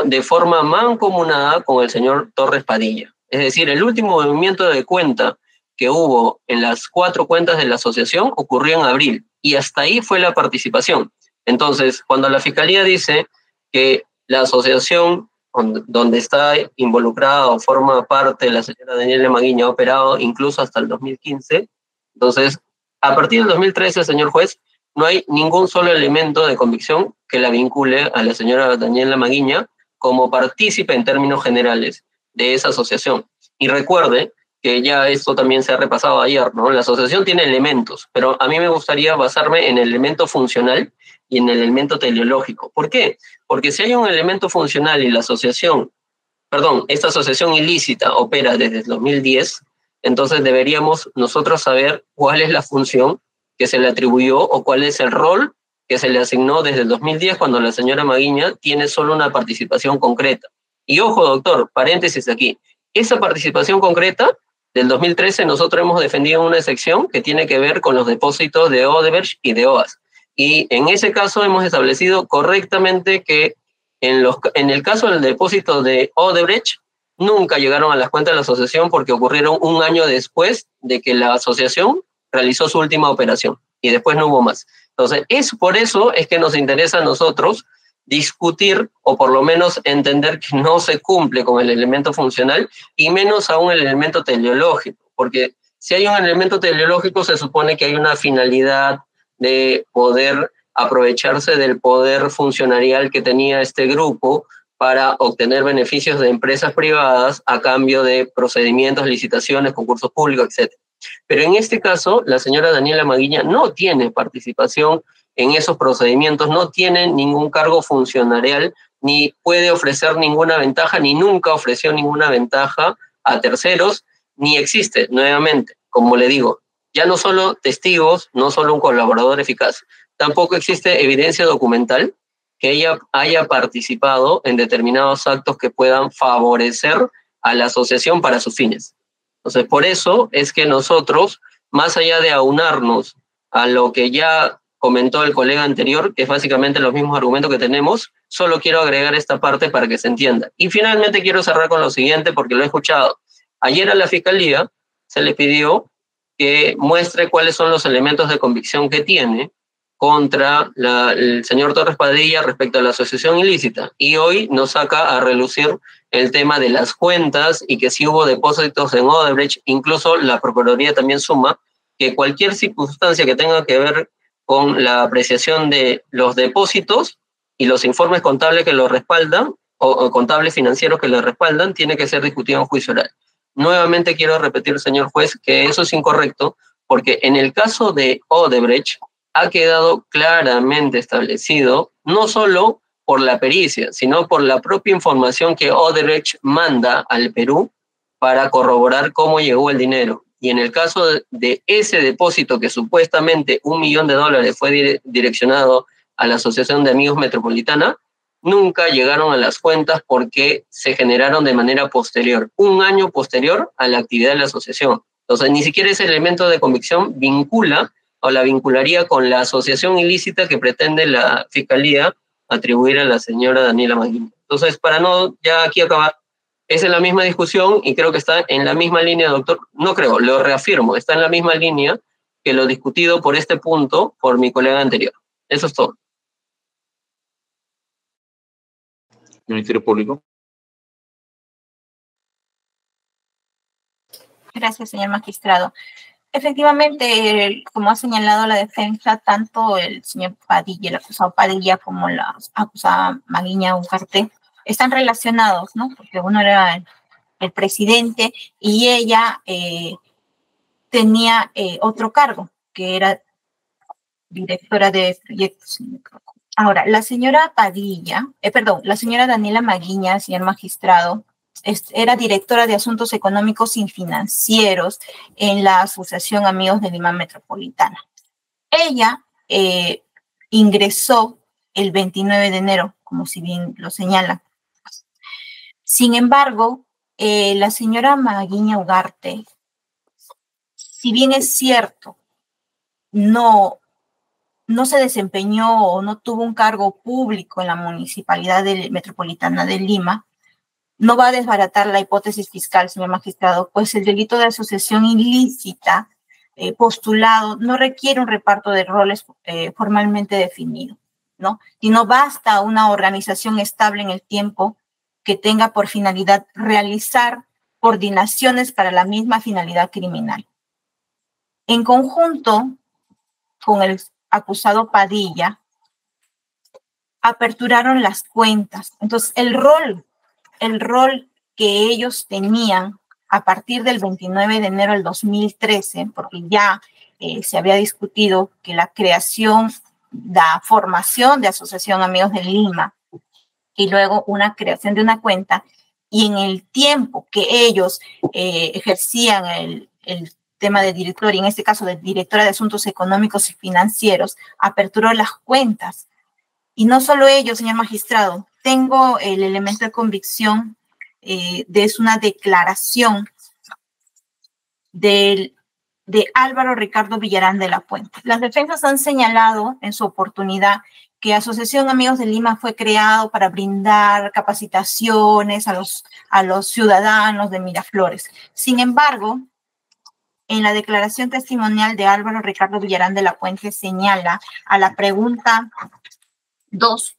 de forma mancomunada con el señor Torres Padilla. Es decir, el último movimiento de cuenta que hubo en las 4 cuentas de la asociación ocurrió en abril, y hasta ahí fue la participación. Entonces, cuando la Fiscalía dice que la asociación donde está involucrada o forma parte la señora Daniela Maguiña ha operado incluso hasta el 2015, entonces, a partir del 2013, señor juez, no hay ningún solo elemento de convicción que la vincule a la señora Daniela Maguiña como partícipe en términos generales de esa asociación. Y recuerde que ya esto también se ha repasado ayer, ¿no? La asociación tiene elementos, pero a mí me gustaría basarme en el elemento funcional y en el elemento teleológico. ¿Por qué? Porque si hay un elemento funcional y la asociación, esta asociación ilícita opera desde el 2010, entonces deberíamos nosotros saber cuál es la función que se le atribuyó o cuál es el rol que se le asignó desde el 2010, cuando la señora Maguiña tiene solo una participación concreta. Y ojo, doctor, paréntesis aquí, esa participación concreta del 2013 nosotros hemos defendido una sección que tiene que ver con los depósitos de Odebrecht y de OAS. Y en ese caso hemos establecido correctamente que en el caso del depósito de Odebrecht, nunca llegaron a las cuentas de la asociación porque ocurrieron un año después de que la asociación realizó su última operación y después no hubo más. Entonces, por eso es que nos interesa a nosotros discutir o por lo menos entender que no se cumple con el elemento funcional y menos aún el elemento teleológico, porque si hay un elemento teleológico se supone que hay una finalidad de poder aprovecharse del poder funcionarial que tenía este grupo para obtener beneficios de empresas privadas a cambio de procedimientos, licitaciones, concursos públicos, etc. Pero en este caso, la señora Daniela Maguiña no tiene participación en esos procedimientos, no tiene ningún cargo funcionarial, ni puede ofrecer ninguna ventaja, ni nunca ofreció ninguna ventaja a terceros, ni existe, nuevamente, como le digo, ya no solo testigos, no solo un colaborador eficaz, tampoco existe evidencia documental que ella haya participado en determinados actos que puedan favorecer a la asociación para sus fines. Entonces, por eso es que nosotros, más allá de aunarnos a lo que ya comentó el colega anterior, que es básicamente los mismos argumentos que tenemos, solo quiero agregar esta parte para que se entienda. Y finalmente quiero cerrar con lo siguiente, porque lo he escuchado. Ayer a la Fiscalía se le pidió que muestre cuáles son los elementos de convicción que tiene contra el señor Torres Padilla respecto a la asociación ilícita. Y hoy nos saca a relucir el tema de las cuentas y que si hubo depósitos en Odebrecht, incluso la Procuraduría también suma que cualquier circunstancia que tenga que ver con la apreciación de los depósitos y los informes contables que lo respaldan, o contables financieros que lo respaldan, tiene que ser discutido en juicio oral. Nuevamente quiero repetir, señor juez, que eso es incorrecto, porque en el caso de Odebrecht ha quedado claramente establecido, no solo por la pericia, sino por la propia información que Odebrecht manda al Perú para corroborar cómo llegó el dinero. Y en el caso de ese depósito que supuestamente $1 millón fue direccionado a la Asociación de Amigos Metropolitana, nunca llegaron a las cuentas porque se generaron de manera posterior, un año posterior a la actividad de la asociación. Entonces, ni siquiera ese elemento de convicción vincula o la vincularía con la asociación ilícita que pretende la Fiscalía atribuir a la señora Daniela Maguiña. Entonces, para no ya aquí acabar, esa es la misma discusión y creo que está en la misma línea, doctor. No creo, lo reafirmo, está en la misma línea que lo discutido por este punto por mi colega anterior. Eso es todo. Ministerio Público. Gracias, señor magistrado. Efectivamente, como ha señalado la defensa, tanto el señor Padilla, el acusado Padilla, como la acusada Maguiña Ugarte están relacionados, ¿no? Porque uno era el presidente y ella tenía otro cargo, que era directora de proyectos. Ahora, la señora Padilla, la señora Daniela Maguiña, señor magistrado, era directora de Asuntos Económicos y Financieros en la Asociación Amigos de Lima Metropolitana. Ella ingresó el 29 de enero, como si bien lo señala. Sin embargo, la señora Maguiña Ugarte, si bien es cierto, no se desempeñó o no tuvo un cargo público en la Municipalidad Metropolitana de Lima, no va a desbaratar la hipótesis fiscal, señor magistrado, pues el delito de asociación ilícita postulado no requiere un reparto de roles formalmente definido, ¿no? Y no basta una organización estable en el tiempo que tenga por finalidad realizar coordinaciones para la misma finalidad criminal. En conjunto con el acusado Padilla, aperturaron las cuentas. Entonces, el rol que ellos tenían a partir del 29 de enero del 2013, porque ya se había discutido que la creación, la formación de Asociación Amigos de Lima y luego una creación de una cuenta, y en el tiempo que ellos ejercían el tema de director, y en este caso de directora de Asuntos Económicos y Financieros, aperturó las cuentas. Y no solo ellos, señor magistrado, tengo el elemento de convicción de una declaración de Álvaro Ricardo Villarán de la Puente. Las defensas han señalado en su oportunidad que Asociación Amigos de Lima fue creado para brindar capacitaciones a los ciudadanos de Miraflores. Sin embargo, en la declaración testimonial de Álvaro Ricardo Villarán de la Puente señala a la pregunta 2,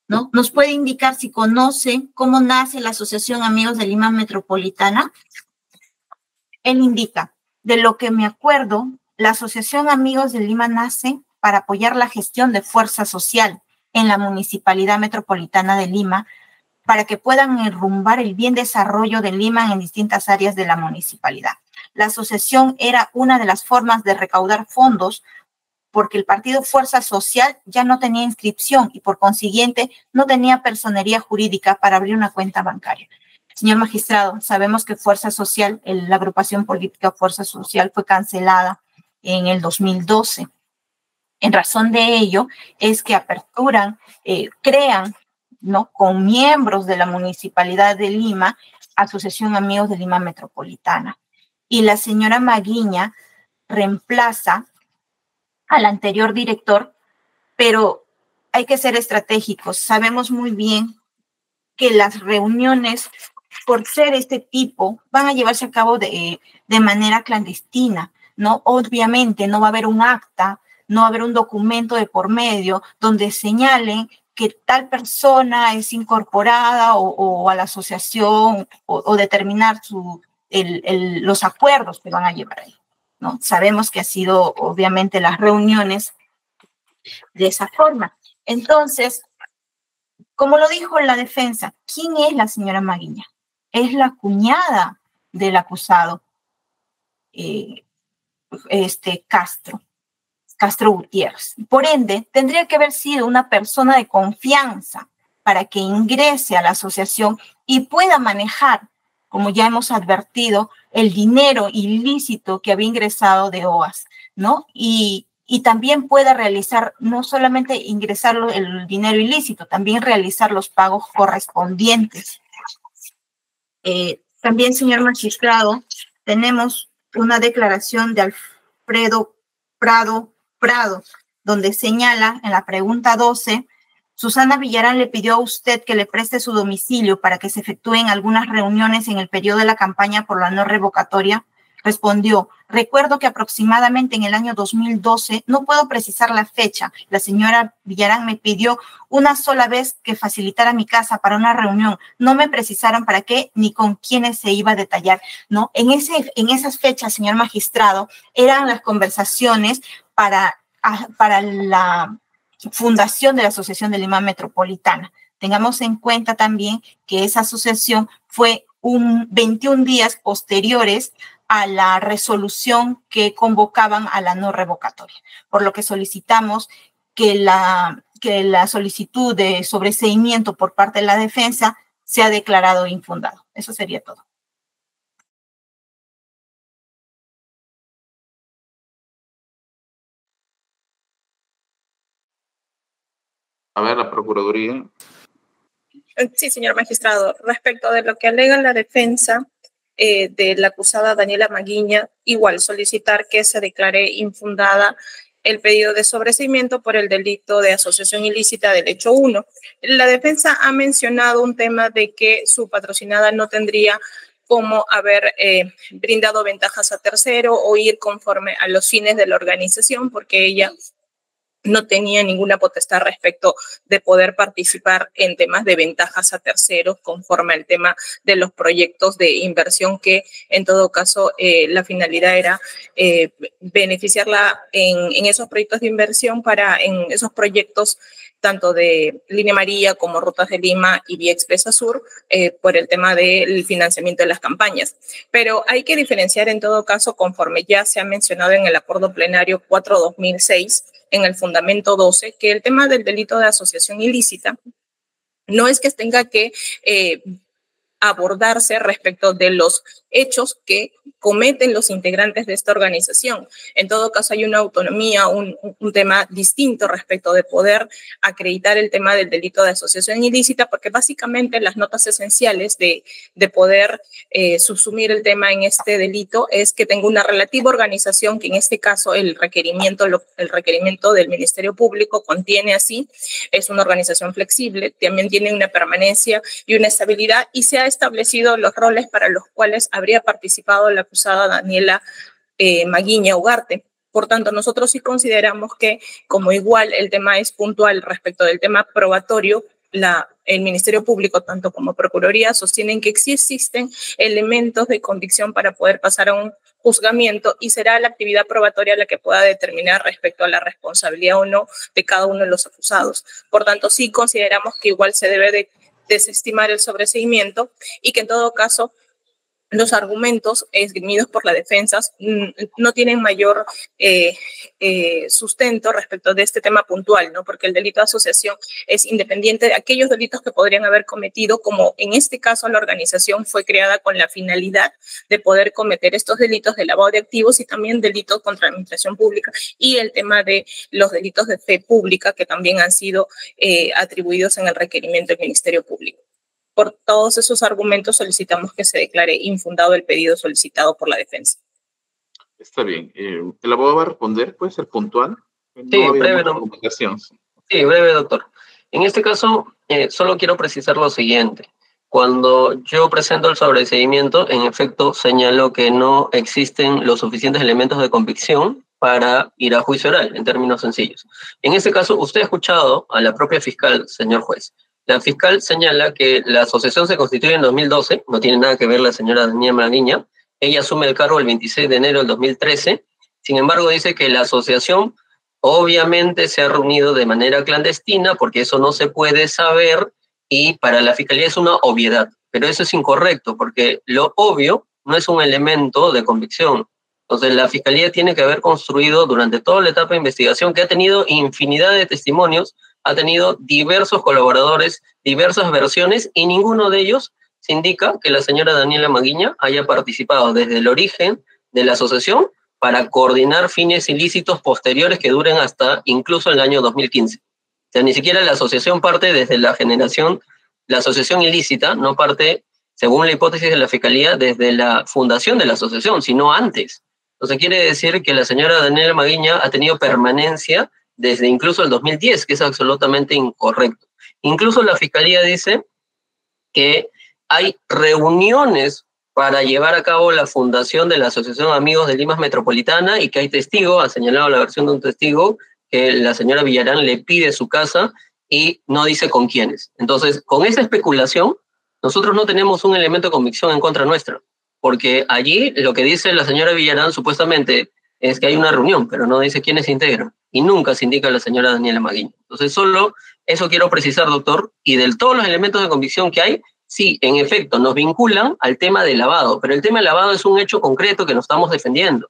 ¿no? ¿Nos puede indicar si conoce cómo nace la Asociación Amigos de Lima Metropolitana? Él indica, de lo que me acuerdo, la Asociación Amigos de Lima nace para apoyar la gestión de fuerza social en la Municipalidad Metropolitana de Lima para que puedan enrumbar el bien desarrollo de Lima en distintas áreas de la municipalidad. La asociación era una de las formas de recaudar fondos porque el partido Fuerza Social ya no tenía inscripción y por consiguiente no tenía personería jurídica para abrir una cuenta bancaria. Señor magistrado, sabemos que Fuerza Social, la agrupación política Fuerza Social fue cancelada en el 2012. En razón de ello es que aperturan, crean, ¿no?, con miembros de la Municipalidad de Lima, Asociación Amigos de Lima Metropolitana. Y la señora Maguiña reemplaza al anterior director, pero hay que ser estratégicos. Sabemos muy bien que las reuniones, por ser este tipo, van a llevarse a cabo de manera clandestina, ¿no? Obviamente no va a haber un acta, no va a haber un documento de por medio donde señalen que tal persona es incorporada o a la asociación o determinar los acuerdos que van a llevar ahí, ¿no? Sabemos que ha sido, obviamente, las reuniones de esa forma. Entonces, como lo dijo la defensa, ¿quién es la señora Maguiña? Es la cuñada del acusado Castro Gutiérrez. Por ende, tendría que haber sido una persona de confianza para que ingrese a la asociación y pueda manejar, como ya hemos advertido, el dinero ilícito que había ingresado de OAS, ¿no? Y también pueda realizar, no solamente ingresar el dinero ilícito, también realizar los pagos correspondientes. También, señor magistrado, tenemos una declaración de Alfredo Prado, donde señala en la pregunta 12, Susana Villarán le pidió a usted que le preste su domicilio para que se efectúen algunas reuniones en el periodo de la campaña por la no revocatoria. respondió: recuerdo que aproximadamente en el año 2012, no puedo precisar la fecha, la señora Villarán me pidió una sola vez que facilitara mi casa para una reunión. No me precisaron para qué ni con quiénes se iba a detallar, ¿no? En esas fechas, señor magistrado, eran las conversaciones para la fundación de la Asociación de Lima Metropolitana. Tengamos en cuenta también que esa asociación fue 21 días posteriores a la resolución que convocaban a la no revocatoria, por lo que solicitamos que la solicitud de sobreseimiento por parte de la defensa sea declarado infundado. Eso sería todo. A ver, la Procuraduría. Sí, señor magistrado. Respecto de lo que alega la defensa de la acusada Daniela Maguiña, igual solicitar que se declare infundada el pedido de sobreseimiento por el delito de asociación ilícita del hecho 1. La defensa ha mencionado un tema de que su patrocinada no tendría como haber brindado ventajas a tercero o ir conforme a los fines de la organización, porque ella no tenía ninguna potestad respecto de poder participar en temas de ventajas a terceros conforme al tema de los proyectos de inversión, que en todo caso la finalidad era beneficiarla en esos proyectos de inversión en esos proyectos tanto de Línea Amarilla como Rutas de Lima y Vía Expresa Sur, por el tema del financiamiento de las campañas. Pero hay que diferenciar en todo caso, conforme ya se ha mencionado en el acuerdo plenario 4/2006, en el fundamento 12, que el tema del delito de asociación ilícita no es que tenga que abordarse respecto de los hechos que cometen los integrantes de esta organización. En todo caso, hay una autonomía, un tema distinto respecto de poder acreditar el tema del delito de asociación ilícita, porque básicamente las notas esenciales de poder subsumir el tema en este delito es que tenga una relativa organización, que en este caso el requerimiento del Ministerio Público contiene así, es una organización flexible, también tiene una permanencia y una estabilidad, y se ha establecido los roles para los cuales habría participado la acusada Daniela Maguiña Ugarte. Por tanto, nosotros sí consideramos que, como igual el tema es puntual respecto del tema probatorio, el Ministerio Público, tanto como Procuraduría, sostienen que sí existen elementos de convicción para poder pasar a un juzgamiento, y será la actividad probatoria la que pueda determinar respecto a la responsabilidad o no de cada uno de los acusados. Por tanto, sí consideramos que igual se debe de desestimar el sobreseimiento, y que en todo caso los argumentos esgrimidos por la defensa no tienen mayor sustento respecto de este tema puntual, ¿no? Porque el delito de asociación es independiente de aquellos delitos que podrían haber cometido, como en este caso la organización fue creada con la finalidad de poder cometer estos delitos de lavado de activos y también delitos contra la administración pública, y el tema de los delitos de fe pública, que también han sido atribuidos en el requerimiento del Ministerio Público. Por todos esos argumentos solicitamos que se declare infundado el pedido solicitado por la defensa. Está bien. ¿El abogado va a responder? ¿Puede ser puntual? Sí, breve, sí, breve, doctor. En este caso, solo quiero precisar lo siguiente. Cuando yo presento el sobreseimiento, en efecto señalo que no existen los suficientes elementos de convicción para ir a juicio oral, en términos sencillos. En este caso, usted ha escuchado a la propia fiscal, señor juez. La fiscal señala que la asociación se constituye en 2012, no tiene nada que ver la señora Daniela Maguiña. Ella asume el cargo el 26 de enero del 2013. Sin embargo, dice que la asociación obviamente se ha reunido de manera clandestina, porque eso no se puede saber, y para la fiscalía es una obviedad. Pero eso es incorrecto, porque lo obvio no es un elemento de convicción. Entonces, la fiscalía tiene que haber construido durante toda la etapa de investigación, que ha tenido infinidad de testimonios, ha tenido diversos colaboradores, diversas versiones, y ninguno de ellos se indica que la señora Daniela Maguiña haya participado desde el origen de la asociación para coordinar fines ilícitos posteriores que duren hasta incluso el año 2015. O sea, ni siquiera la asociación parte desde la generación, la asociación ilícita no parte, según la hipótesis de la Fiscalía, desde la fundación de la asociación, sino antes. Entonces quiere decir que la señora Daniela Maguiña ha tenido permanencia desde incluso el 2010, que es absolutamente incorrecto. Incluso la Fiscalía dice que hay reuniones para llevar a cabo la fundación de la Asociación Amigos de Limas Metropolitana y que hay testigo, ha señalado la versión de un testigo, que la señora Villarán le pide su casa y no dice con quiénes. Entonces, con esa especulación, nosotros no tenemos un elemento de convicción en contra nuestra, porque allí lo que dice la señora Villarán supuestamente es que hay una reunión, pero no dice quiénes se integran, y nunca se indica la señora Daniela Maguiño. Entonces, solo eso quiero precisar, doctor, y de todos los elementos de convicción que hay, sí, en efecto, nos vinculan al tema del lavado, pero el tema del lavado es un hecho concreto que nos estamos defendiendo.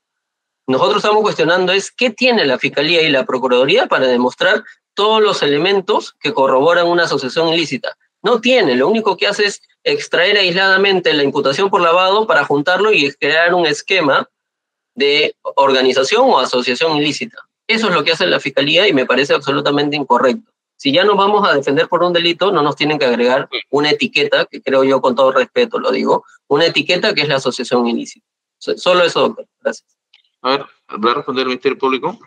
Nosotros estamos cuestionando es qué tiene la Fiscalía y la Procuraduría para demostrar todos los elementos que corroboran una asociación ilícita. No tiene, lo único que hace es extraer aisladamente la imputación por lavado para juntarlo y crear un esquema de organización o asociación ilícita. Eso es lo que hace la Fiscalía y me parece absolutamente incorrecto. Si ya nos vamos a defender por un delito, no nos tienen que agregar una etiqueta, que creo yo con todo respeto lo digo, una etiqueta que es la asociación ilícita. Solo eso, doctor. Gracias. A ver, ¿va a responder el Ministerio Público?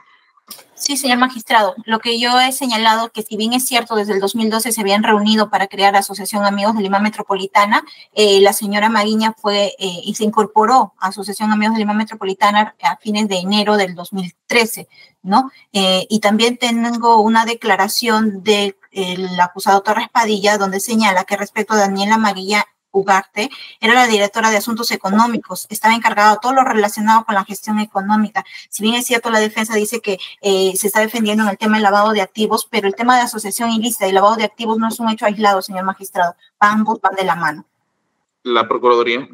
Sí, señor magistrado. Lo que yo he señalado que si bien es cierto, desde el 2012 se habían reunido para crear la Asociación Amigos de Lima Metropolitana, la señora Maguiña fue y se incorporó a Asociación Amigos de Lima Metropolitana a fines de enero del 2013, ¿no? Y también tengo una declaración del acusado Torres Padilla, donde señala que respecto a Daniela Maguilla Ugarte, era la directora de Asuntos Económicos, estaba encargada de todo lo relacionado con la gestión económica. Si bien es cierto, la defensa dice que se está defendiendo en el tema del lavado de activos, pero el tema de asociación ilícita y lavado de activos no es un hecho aislado, señor magistrado. Ambos van de la mano. La Procuraduría.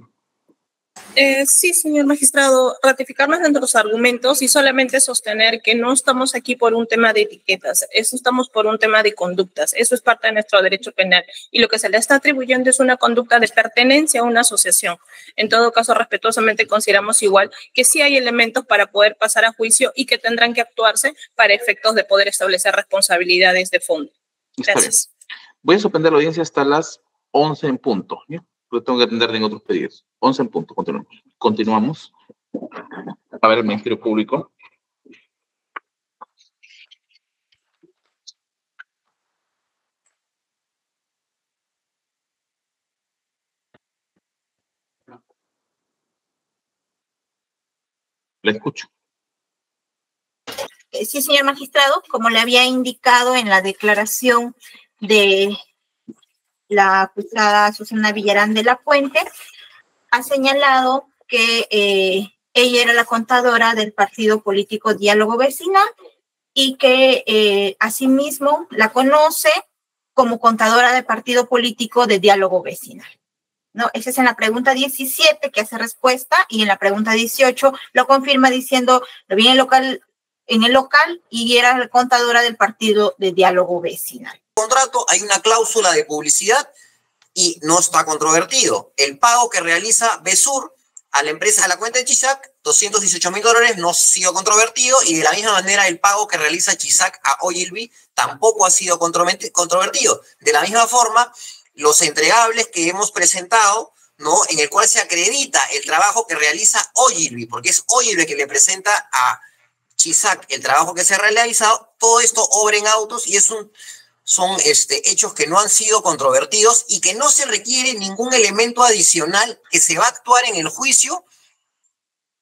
Sí, señor magistrado, ratificarnos dentro de los argumentos y solamente sostener que no estamos aquí por un tema de etiquetas, estamos por un tema de conductas, eso es parte de nuestro derecho penal y lo que se le está atribuyendo es una conducta de pertenencia a una asociación. En todo caso, respetuosamente consideramos igual que sí hay elementos para poder pasar a juicio y que tendrán que actuarse para efectos de poder establecer responsabilidades de fondo. Gracias. Voy a suspender la audiencia hasta las 11 en punto, ¿ya? Lo tengo que atender en otros pedidos. 11 en punto, continuamos. A ver, el Ministerio Público. Le escucho. Sí, señor magistrado, como le había indicado en la declaración de la acusada Susana Villarán de la Puente, ha señalado que ella era la contadora del partido político Diálogo Vecinal y que asimismo la conoce como contadora del partido político de Diálogo Vecinal. ¿No? Esa es en la pregunta 17 que hace respuesta y en la pregunta 18 lo confirma diciendo lo vi en el local y era la contadora del partido de Diálogo Vecinal. Contrato hay una cláusula de publicidad y no está controvertido. El pago que realiza Besur a la empresa, a la cuenta de Chisac, $218,000, no ha sido controvertido, y de la misma manera el pago que realiza Chisac a Ogilvy tampoco ha sido controvertido. De la misma forma, los entregables que hemos presentado, ¿no?, en el cual se acredita el trabajo que realiza Ogilvy, porque es Ogilvy que le presenta a Chisac el trabajo que se ha realizado, todo esto obra en autos y son hechos que no han sido controvertidos y que no se requiere ningún elemento adicional que se va a actuar en el juicio,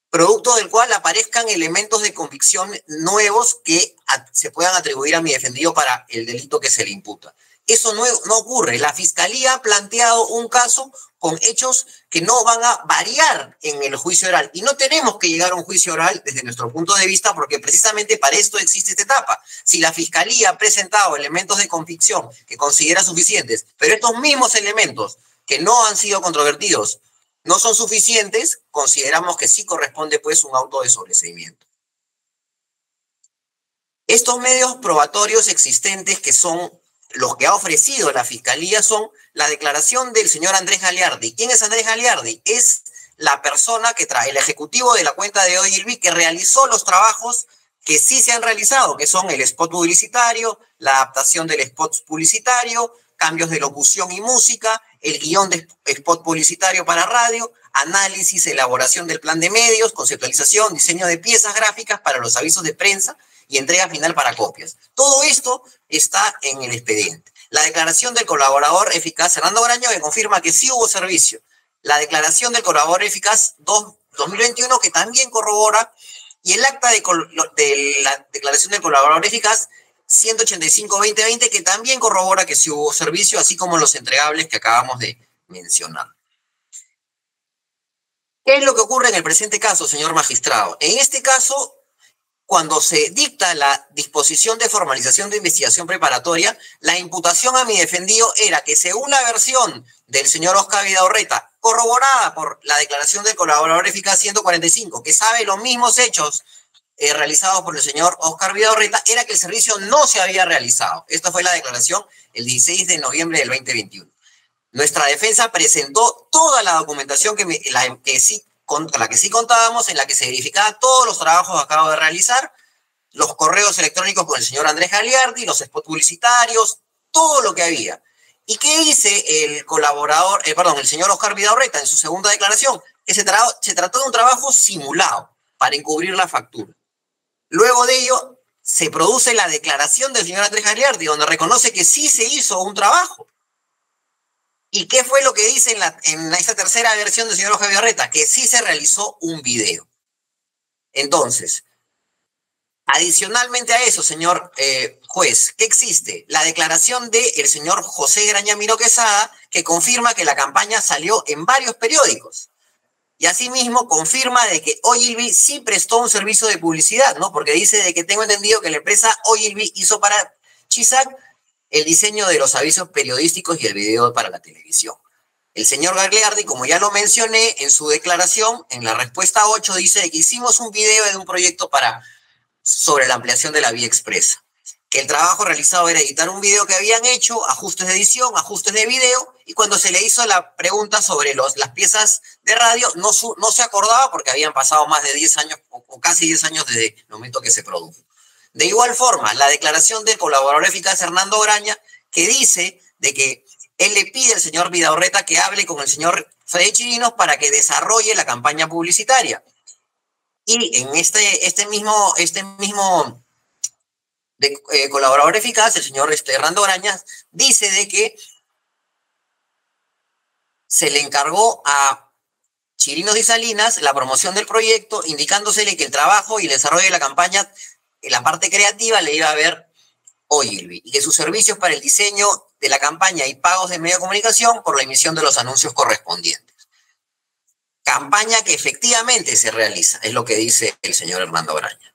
producto del cual aparezcan elementos de convicción nuevos que se puedan atribuir a mi defendido para el delito que se le imputa. Eso no ocurre. La Fiscalía ha planteado un caso con hechos que no van a variar en el juicio oral. Y no tenemos que llegar a un juicio oral desde nuestro punto de vista porque precisamente para esto existe esta etapa. Si la Fiscalía ha presentado elementos de convicción que considera suficientes, pero estos mismos elementos que no han sido controvertidos no son suficientes, consideramos que sí corresponde pues un auto de sobreseimiento. Estos medios probatorios existentes que son los que ha ofrecido la Fiscalía son la declaración del señor Andrés Galeardi. ¿Quién es Andrés Galeardi? Es la persona que trae, el ejecutivo de la cuenta de Ogilvy, que realizó los trabajos que sí se han realizado, que son el spot publicitario, la adaptación del spot publicitario, cambios de locución y música, el guión de spot publicitario para radio, análisis, elaboración del plan de medios, conceptualización, diseño de piezas gráficas para los avisos de prensa y entrega final para copias. Todo esto está en el expediente. La declaración del colaborador eficaz Fernando Braño que confirma que sí hubo servicio, la declaración del colaborador eficaz 2021, que también corrobora, y el acta de la declaración del colaborador eficaz 185-2020, que también corrobora que sí hubo servicio, así como los entregables que acabamos de mencionar. ¿Qué es lo que ocurre en el presente caso, señor magistrado? En este caso, cuando se dicta la disposición de formalización de investigación preparatoria, la imputación a mi defendido era que, según la versión del señor Oscar Vidaurreta, corroborada por la declaración del colaborador eficaz 145, que sabe los mismos hechos realizados por el señor Oscar Vidaurreta, era que el servicio no se había realizado. Esta fue la declaración el 16 de noviembre del 2021. Nuestra defensa presentó toda la documentación con la que sí contábamos, en la que se verificaba todos los trabajos que acabo de realizar, los correos electrónicos con el señor Andrés Gagliardi, los spots publicitarios, todo lo que había. ¿Y qué dice el señor Oscar Vidaurreta en su segunda declaración? Que se trató de un trabajo simulado para encubrir la factura. Luego de ello, se produce la declaración del señor Andrés Gagliardi, donde reconoce que sí se hizo un trabajo. ¿Y qué fue lo que dice en esta tercera versión del señor Oscar Vidaurreta? Que sí se realizó un video. Entonces, adicionalmente a eso, señor juez, ¿qué existe? La declaración del señor José Grañamiro Quesada, que confirma que la campaña salió en varios periódicos. Y asimismo confirma de que Ogilvy sí prestó un servicio de publicidad, ¿no? Porque dice de que tengo entendido que la empresa Ogilvy hizo para Chisac el diseño de los avisos periodísticos y el video para la televisión. El señor Gagliardi, como ya lo mencioné en su declaración, en la respuesta 8, dice que hicimos un video de un proyecto sobre la ampliación de la vía expresa. Que el trabajo realizado era editar un video que habían hecho, ajustes de edición, ajustes de video, y cuando se le hizo la pregunta sobre las piezas de radio, no se acordaba porque habían pasado más de 10 años, o casi 10 años desde el momento que se produjo. De igual forma, la declaración del colaborador eficaz Hernando Graña, que dice de que él le pide al señor Vidaurreta que hable con el señor Freddy Chirinos para que desarrolle la campaña publicitaria. Y en este mismo colaborador eficaz, el señor Hernando Graña, dice de que se le encargó a Chirinos y Salinas la promoción del proyecto, indicándosele que el trabajo y el desarrollo de la campaña, en la parte creativa, le iba a ver Ogilvy, y que sus servicios para el diseño de la campaña y pagos de medio de comunicación por la emisión de los anuncios correspondientes. Campaña que efectivamente se realiza, es lo que dice el señor Hernando Graña.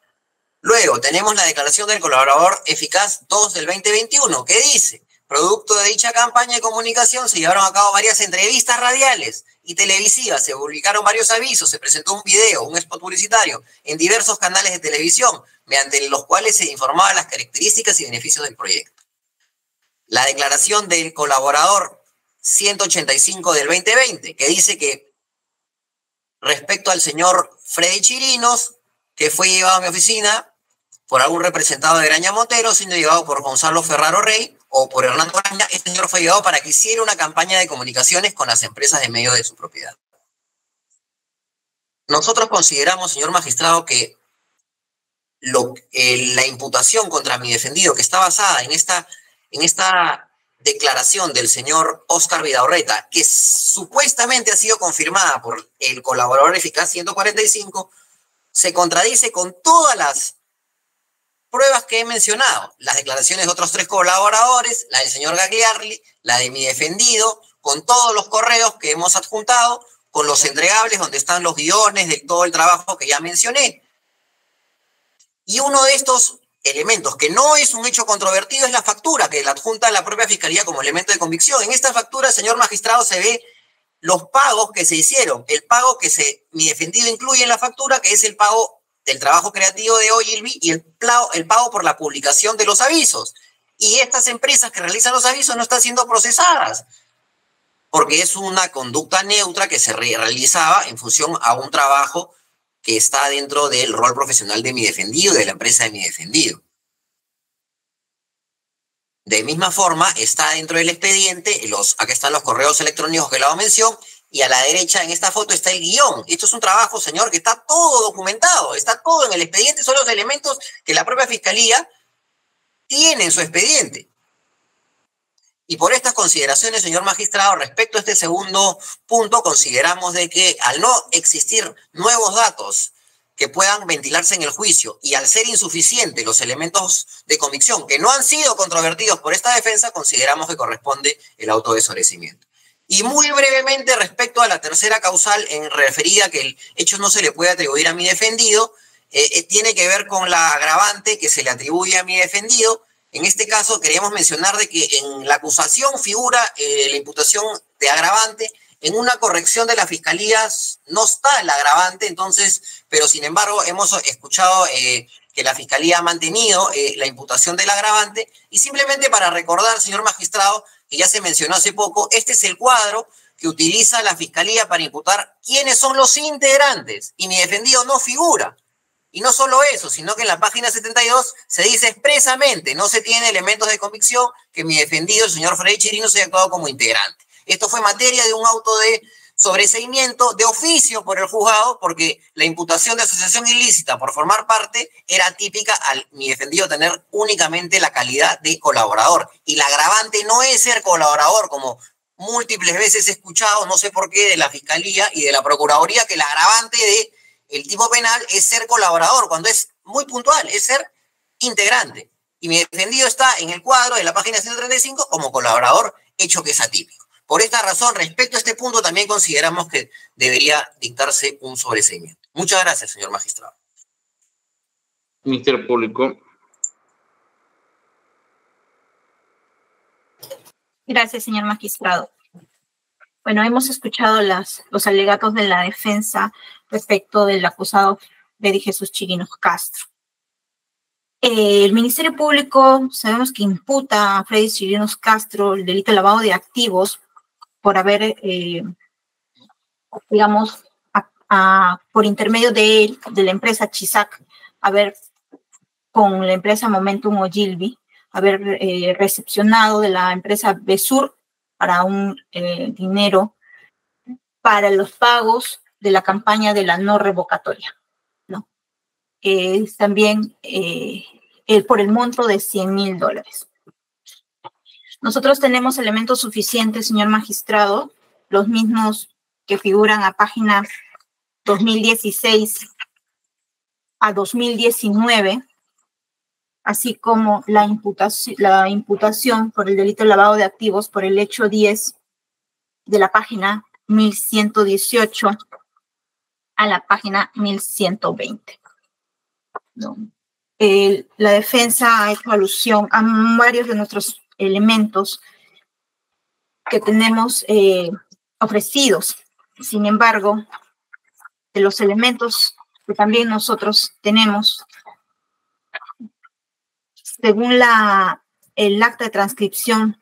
Luego tenemos la declaración del colaborador eficaz 2 del 2021, que dice: producto de dicha campaña de comunicación se llevaron a cabo varias entrevistas radiales y televisivas, se publicaron varios avisos, se presentó un video, un spot publicitario en diversos canales de televisión, mediante los cuales se informaba las características y beneficios del proyecto. La declaración del colaborador 185 del 2020, que dice que respecto al señor Freddy Chirinos, que fue llevado a mi oficina por algún representado de Graña Montero, siendo llevado por Gonzalo Ferraro Rey o por Hernando Graña, este señor fue llevado para que hiciera una campaña de comunicaciones con las empresas de medio de su propiedad. Nosotros consideramos, señor magistrado, que la imputación contra mi defendido, que está basada en esta declaración del señor Oscar Vidaurreta, que supuestamente ha sido confirmada por el colaborador eficaz 145, se contradice con todas las pruebas que he mencionado, las declaraciones de otros 3 colaboradores, la del señor Gagliardi, la de mi defendido, con todos los correos que hemos adjuntado, con los entregables donde están los guiones de todo el trabajo que ya mencioné. Y uno de estos elementos que no es un hecho controvertido es la factura, que la adjunta la propia Fiscalía como elemento de convicción. En esta factura, señor magistrado, se ve los pagos que se hicieron, el pago que mi defendido incluye en la factura, que es el pago del trabajo creativo de Ogilvy, y el pago por la publicación de los avisos. Y estas empresas que realizan los avisos no están siendo procesadas, porque es una conducta neutra que se realizaba en función a un trabajo que está dentro del rol profesional de mi defendido, de la empresa de mi defendido. De misma forma, está dentro del expediente, acá están los correos electrónicos que le hago mención, y a la derecha en esta foto está el guión. Esto es un trabajo, señor, que está todo documentado, está todo en el expediente, son los elementos que la propia Fiscalía tiene en su expediente. Y por estas consideraciones, señor magistrado, respecto a este segundo punto, consideramos de que al no existir nuevos datos que puedan ventilarse en el juicio y al ser insuficientes los elementos de convicción que no han sido controvertidos por esta defensa, consideramos que corresponde el auto de sobreseimiento. Y muy brevemente respecto a la tercera causal en referida que el hecho no se le puede atribuir a mi defendido, tiene que ver con la agravante que se le atribuye a mi defendido. En este caso queríamos mencionar de que en la acusación figura la imputación de agravante. En una corrección de la fiscalía no está el agravante, entonces, pero sin embargo hemos escuchado que la fiscalía ha mantenido la imputación del agravante. Y simplemente para recordar, señor magistrado, que ya se mencionó hace poco, este es el cuadro que utiliza la fiscalía para imputar quiénes son los integrantes, y mi defendido no figura. Y no solo eso, sino que en la página 72 se dice expresamente, no se tiene elementos de convicción que mi defendido, el señor Freddy Chirinos, haya actuado como integrante. Esto fue materia de un auto de sobreseimiento de oficio por el juzgado, porque la imputación de asociación ilícita por formar parte era típica al mi defendido tener únicamente la calidad de colaborador. Y la agravante no es ser colaborador, como múltiples veces he escuchado, no sé por qué, de la Fiscalía y de la Procuraduría, que la agravante de el tipo penal es ser colaborador, cuando es muy puntual, es ser integrante. Y mi defendido está en el cuadro de la página 135 como colaborador, hecho que es atípico. Por esta razón, respecto a este punto, también consideramos que debería dictarse un sobreseimiento. Muchas gracias, señor magistrado. Ministerio Público. Gracias, señor magistrado. Bueno, hemos escuchado los alegatos de la defensa respecto del acusado Freddy Jesús Chirinos Castro. El Ministerio Público sabemos que imputa a Freddy Chirinos Castro el delito de lavado de activos por haber, digamos, por intermedio de él, de la empresa Chisac, con la empresa Momentum Ogilvy, haber recepcionado de la empresa Besur para un dinero para los pagos de la campaña de la no revocatoria, ¿no? También por el monto de $100,000. Nosotros tenemos elementos suficientes, señor magistrado, los mismos que figuran a página 2016 a 2019, así como la imputación por el delito de lavado de activos por el hecho 10 de la página 1118 a la página 1120. ¿No? La defensa ha hecho alusión a varios de nuestros elementos que tenemos ofrecidos. Sin embargo, de los elementos que también nosotros tenemos, según el acta de transcripción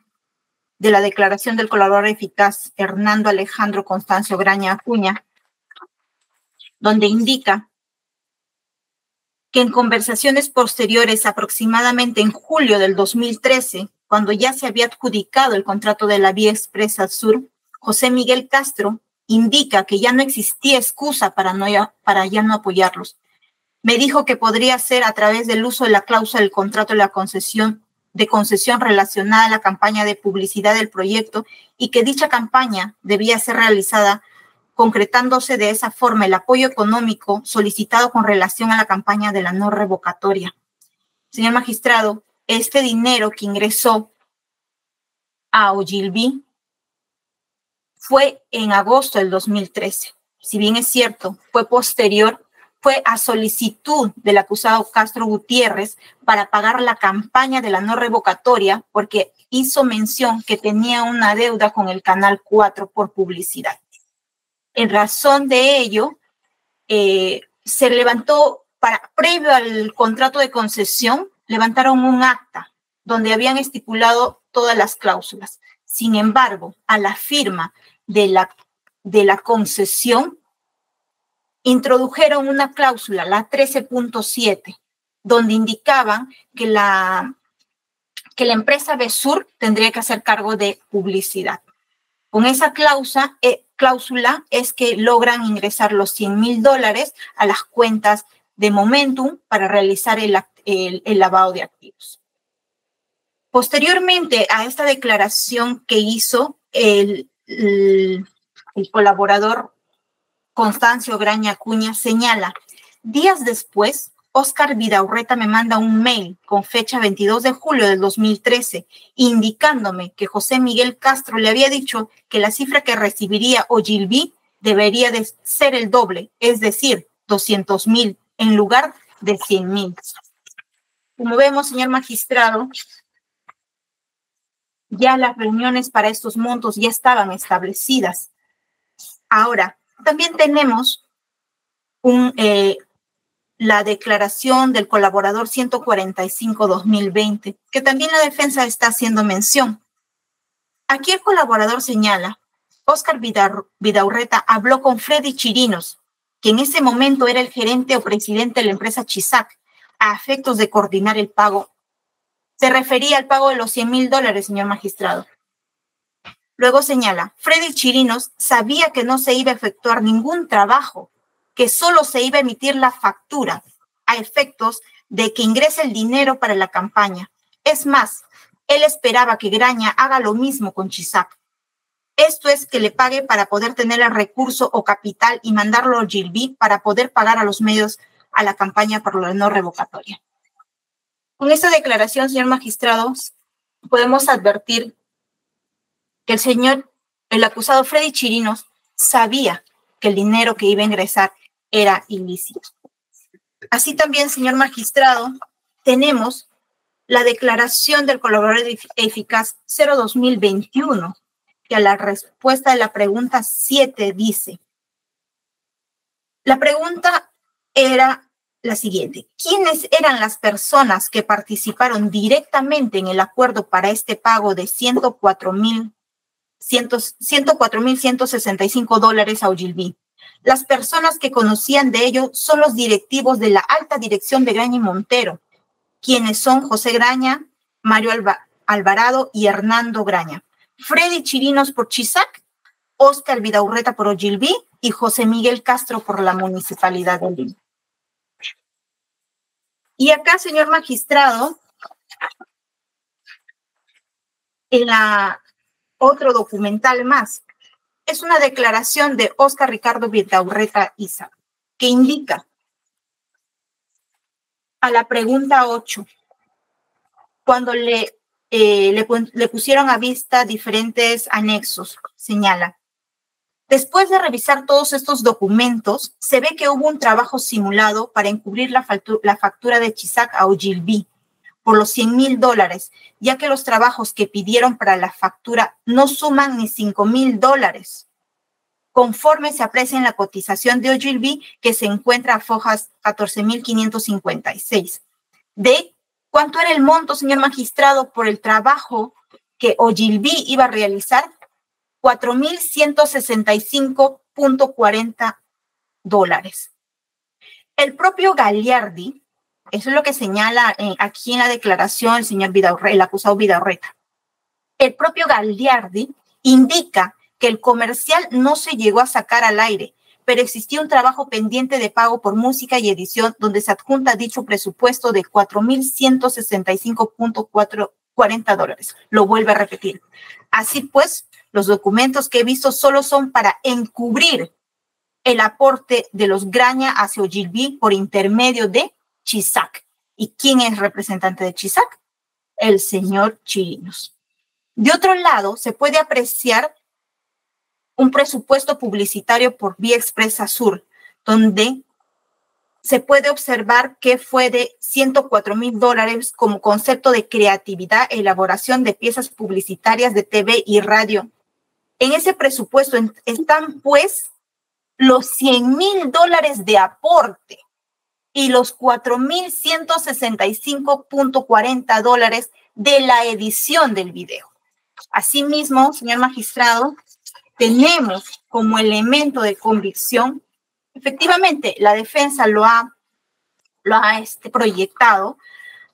de la declaración del colaborador eficaz Hernando Alejandro Constancio Graña Acuña, donde indica que en conversaciones posteriores, aproximadamente en julio del 2013, cuando ya se había adjudicado el contrato de la Vía Expresa Sur, José Miguel Castro indica que ya no existía excusa para ya no apoyarlos. Me dijo que podría ser a través del uso de la cláusula del contrato de la concesión relacionada a la campaña de publicidad del proyecto y que dicha campaña debía ser realizada concretándose de esa forma el apoyo económico solicitado con relación a la campaña de la no revocatoria. Señor magistrado, este dinero que ingresó a Ogilvy fue en agosto del 2013. Si bien es cierto, fue posterior, fue a solicitud del acusado Castro Gutiérrez para pagar la campaña de la no revocatoria porque hizo mención que tenía una deuda con el Canal 4 por publicidad. En razón de ello, se levantó, previo al contrato de concesión, levantaron un acta donde habían estipulado todas las cláusulas. Sin embargo, a la firma de la concesión, introdujeron una cláusula, la 13.7, donde indicaban que la empresa Besur tendría que hacer cargo de publicidad. Con esa cláusula es que logran ingresar los $100,000 a las cuentas de Momentum para realizar el lavado de activos. Posteriormente a esta declaración que hizo el colaborador Constancio Graña Acuña, señala: días después, Óscar Vidaurreta me manda un mail con fecha 22 de julio del 2013, indicándome que José Miguel Castro le había dicho que la cifra que recibiría Ogilvy debería de ser el doble, es decir, 200,000 en lugar de 100,000. Como vemos, señor magistrado, ya las reuniones para estos montos ya estaban establecidas. Ahora, también tenemos la declaración del colaborador 145-2020, que también la defensa está haciendo mención. Aquí el colaborador señala: Óscar Vidaurreta habló con Freddy Chirinos, que en ese momento era el gerente o presidente de la empresa Chisac, a efectos de coordinar el pago. Se refería al pago de los $100,000, señor magistrado. Luego señala: Freddy Chirinos sabía que no se iba a efectuar ningún trabajo, que solo se iba a emitir la factura a efectos de que ingrese el dinero para la campaña. Es más, él esperaba que Graña haga lo mismo con Chisac. Esto es, que le pague para poder tener el recurso o capital y mandarlo a Ogilvy para poder pagar a los medios a la campaña por la no revocatoria. Con esta declaración, señor magistrado, podemos advertir que el acusado Freddy Chirinos sabía que el dinero que iba a ingresar era ilícito. Así también, señor magistrado, tenemos la declaración del colaborador eficaz 0-2021, que a la respuesta de la pregunta 7 dice: la pregunta era la siguiente: ¿quiénes eran las personas que participaron directamente en el acuerdo para este pago de $104,165 a Ogilvy? Las personas que conocían de ello son los directivos de la alta dirección de Graña y Montero, quienes son José Graña, Mario Alvarado y Hernando Graña. Freddy Chirinos por Chisac, Óscar Vidaurreta por Ogilvy y José Miguel Castro por la Municipalidad de Lima. Y acá, señor magistrado, en otro documental más, es una declaración de Óscar Ricardo Vidaurreta Isa, que indica a la pregunta 8, cuando le pusieron a vista diferentes anexos, señala: después de revisar todos estos documentos, se ve que hubo un trabajo simulado para encubrir la factura de Chisac a Ogilvy por los $100,000, ya que los trabajos que pidieron para la factura no suman ni $5,000, conforme se aprecia en la cotización de Ogilvy, que se encuentra a fojas 14,556. ¿De cuánto era el monto, señor magistrado, por el trabajo que Ogilvy iba a realizar? $4,165.40. El propio Gagliardi, eso es lo que señala aquí en la declaración el señor Vidaurreta, el acusado Vidaurreta. El propio Gagliardi indica que el comercial no se llegó a sacar al aire, pero existía un trabajo pendiente de pago por música y edición donde se adjunta dicho presupuesto de $4,165.40. Lo vuelve a repetir. Así pues, los documentos que he visto solo son para encubrir el aporte de los Graña hacia Ogilvy por intermedio de Chisac. ¿Y quién es representante de Chisac? El señor Chirinos. De otro lado, se puede apreciar un presupuesto publicitario por Vía Expresa Sur, donde se puede observar que fue de $104,000 como concepto de creatividad e elaboración de piezas publicitarias de TV y radio. En ese presupuesto están, pues, los $100,000 de aporte y los $4,165.40 de la edición del video. Asimismo, señor magistrado, tenemos como elemento de convicción, efectivamente, la defensa lo ha proyectado.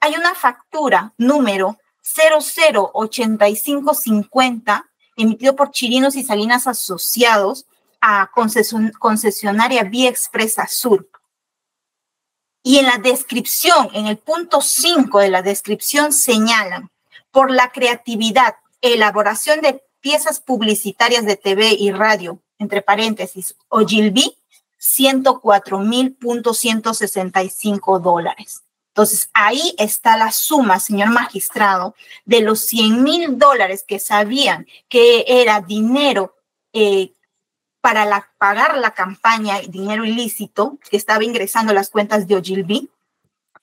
Hay una factura número 008550 emitido por Chirinos y Salinas Asociados a concesionaria Vía Expresa Sur. Y en la descripción, en el punto 5 de la descripción señalan: por la creatividad, elaboración de piezas publicitarias de TV y radio, entre paréntesis, Ogilvy, $104,165. Entonces, ahí está la suma, señor magistrado, de los $100,000 que sabían que era dinero para pagar la campaña, dinero ilícito que estaba ingresando a las cuentas de Ogilvy,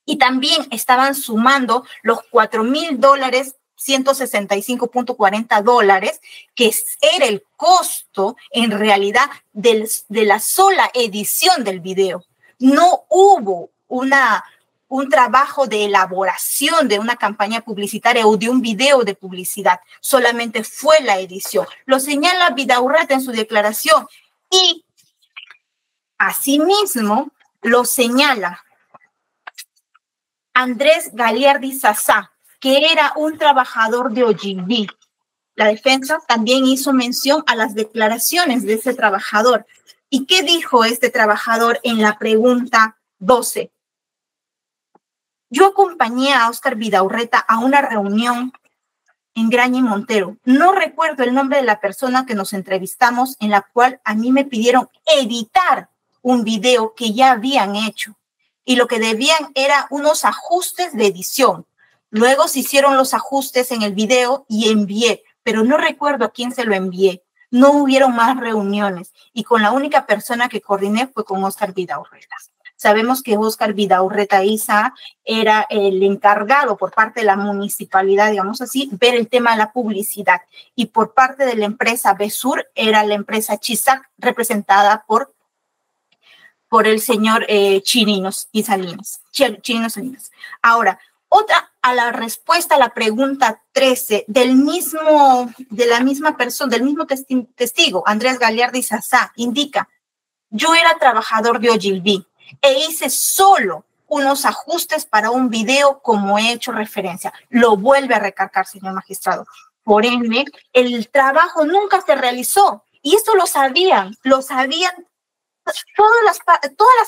y también estaban sumando los $4,000, $165.40, que era el costo en realidad de la sola edición del video. No hubo un trabajo de elaboración de una campaña publicitaria o de un video de publicidad, solamente fue la edición. Lo señala Vidaurreta en su declaración y asimismo lo señala Andrés Galiardi Sassá, que era un trabajador de Ogilvy. La defensa también hizo mención a las declaraciones de ese trabajador. ¿Y qué dijo este trabajador en la pregunta 12? Yo acompañé a Óscar Vidaurreta a una reunión en Graña y Montero. No recuerdo el nombre de la persona que nos entrevistamos, en la cual a mí me pidieron editar un video que ya habían hecho. Y lo que debían era unos ajustes de edición. Luego se hicieron los ajustes en el video y envié, pero no recuerdo a quién se lo envié. No hubieron más reuniones y con la única persona que coordiné fue con Óscar Vidaurreta. Sabemos que Óscar Vidaurreta Isa era el encargado por parte de la municipalidad, digamos así, ver el tema de la publicidad. Y por parte de la empresa Besur era la empresa Chisac, representada por el señor Chirinos y Salinas. Chirinos Salinas. Ahora, otra a la respuesta a la pregunta 13 de la misma persona, del mismo testigo, Andrés Galiardi Sassá, indica: yo era trabajador de Ogilvy e hice solo unos ajustes para un video como he hecho referencia. Lo vuelve a recalcar, señor magistrado. Por ende, el trabajo nunca se realizó y esto lo sabían todas las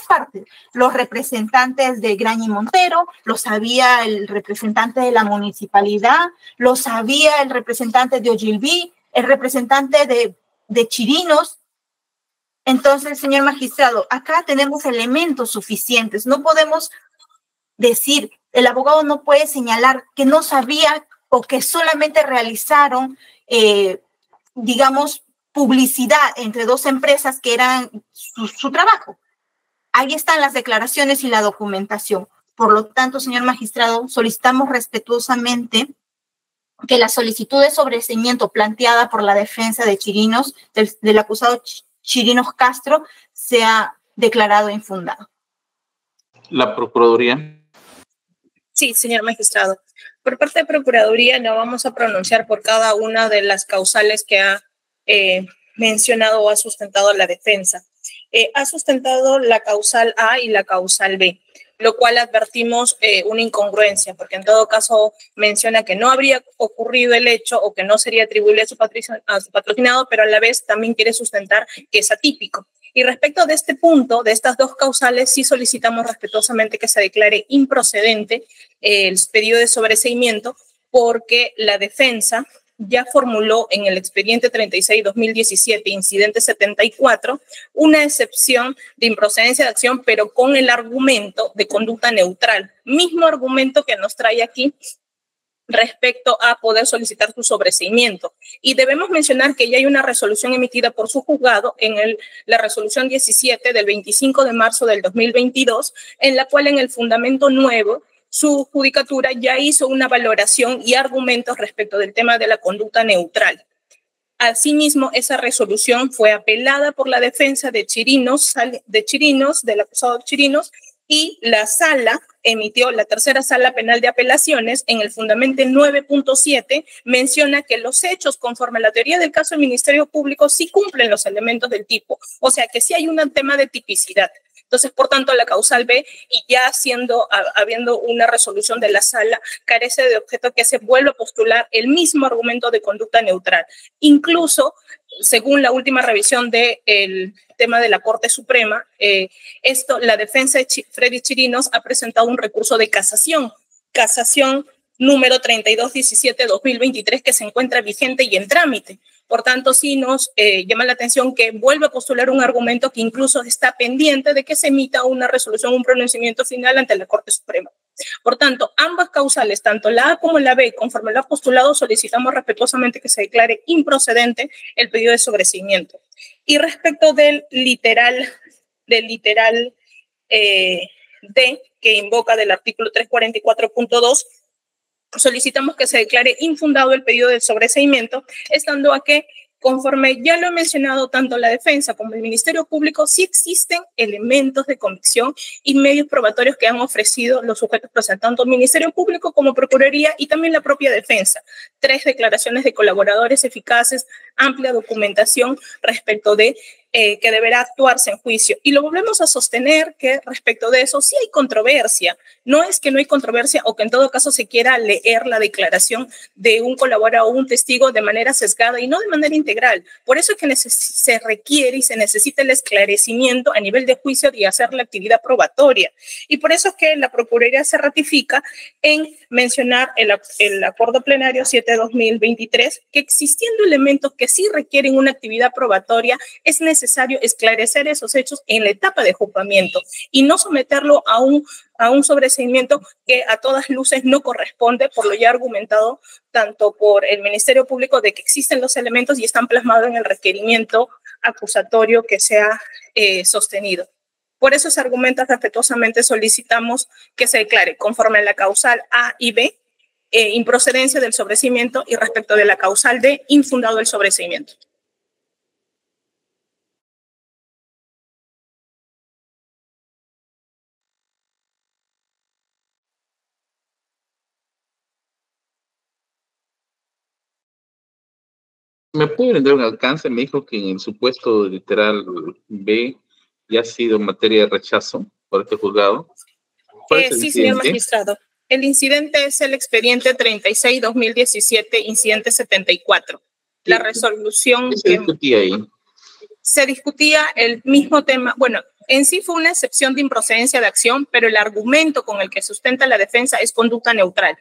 partes, los representantes de Graña y Montero, lo sabía el representante de la municipalidad, lo sabía el representante de Ogilvy, el representante de Chirinos. Entonces, señor magistrado, acá tenemos elementos suficientes. No podemos decir, el abogado no puede señalar que no sabía o que solamente realizaron, digamos, publicidad entre dos empresas que eran su trabajo. Ahí están las declaraciones y la documentación. Por lo tanto, señor magistrado, solicitamos respetuosamente que la solicitud de sobreseimiento planteada por la defensa de Chirinos, del acusado Chirinos Castro, sea declarado infundado. La Procuraduría. Sí, señor magistrado. Por parte de Procuraduría no vamos a pronunciar por cada una de las causales que ha mencionado o ha sustentado la defensa. Ha sustentado la causal A y la causal B, lo cual advertimos una incongruencia, porque en todo caso menciona que no habría ocurrido el hecho o que no sería atribuible a su patrocinado, pero a la vez también quiere sustentar que es atípico. Y respecto de este punto, de estas dos causales, sí solicitamos respetuosamente que se declare improcedente el pedido de sobreseimiento, porque la defensa ya formuló en el expediente 36-2017, incidente 74, una excepción de improcedencia de acción, pero con el argumento de conducta neutral. Mismo argumento que nos trae aquí respecto a poder solicitar su sobreseimiento. Y debemos mencionar que ya hay una resolución emitida por su juzgado en la resolución 17 del 25 de marzo del 2022, en la cual en el fundamento nuevo su judicatura ya hizo una valoración y argumentos respecto del tema de la conducta neutral. Asimismo, esa resolución fue apelada por la defensa de Chirinos, del acusado Chirinos, y la sala emitió, la tercera sala penal de apelaciones, en el fundamento 9.7, menciona que los hechos, conforme a la teoría del caso del Ministerio Público, sí cumplen los elementos del tipo. O sea que sí hay un tema de tipicidad. Entonces, por tanto, la causal B, y ya habiendo una resolución de la sala, carece de objeto que se vuelva a postular el mismo argumento de conducta neutral. Incluso, según la última revisión del tema de la Corte Suprema, la defensa de Freddy Chirinos ha presentado un recurso de casación número 3217-2023 que se encuentra vigente y en trámite. Por tanto, sí nos llama la atención que vuelve a postular un argumento que incluso está pendiente de que se emita una resolución, un pronunciamiento final ante la Corte Suprema. Por tanto, ambas causales, tanto la A como la B, conforme lo ha postulado, solicitamos respetuosamente que se declare improcedente el pedido de sobreseimiento. Y respecto del literal D, que invoca del artículo 344.2, solicitamos que se declare infundado el pedido de sobreseimiento, estando a que, conforme ya lo he mencionado, tanto la defensa como el Ministerio Público, sí existen elementos de convicción y medios probatorios que han ofrecido los sujetos procesados, tanto el Ministerio Público como Procuraduría y también la propia defensa. 3 declaraciones de colaboradores eficaces, amplia documentación respecto de que deberá actuarse en juicio. Y lo volvemos a sostener que respecto de eso sí hay controversia. No es que no hay controversia o que en todo caso se quiera leer la declaración de un colaborador o un testigo de manera sesgada y no de manera integral. Por eso es que se requiere y se necesita el esclarecimiento a nivel de juicio y hacer la actividad probatoria. Y por eso es que la Procuraduría se ratifica en mencionar el acuerdo plenario 7/2023, que existiendo elementos que sí requieren una actividad probatoria, es necesario esclarecer esos hechos en la etapa de juzgamiento y no someterlo a un sobreseimiento que a todas luces no corresponde, por lo ya argumentado tanto por el Ministerio Público de que existen los elementos y están plasmados en el requerimiento acusatorio que se ha sostenido. Por esos argumentos respetuosamente solicitamos que se declare conforme a la causal A y B improcedencia del sobreseimiento y respecto de la causal D infundado el sobreseimiento. ¿Me puede brindar un alcance? Me dijo que en el supuesto literal B ya ha sido materia de rechazo por este juzgado. Sí, señor magistrado. El incidente es el expediente 36/2017, incidente 74. La resolución... ¿Qué se discutía ahí? Se discutía el mismo tema. Bueno, en sí fue una excepción de improcedencia de acción, pero el argumento con el que sustenta la defensa es conducta neutral.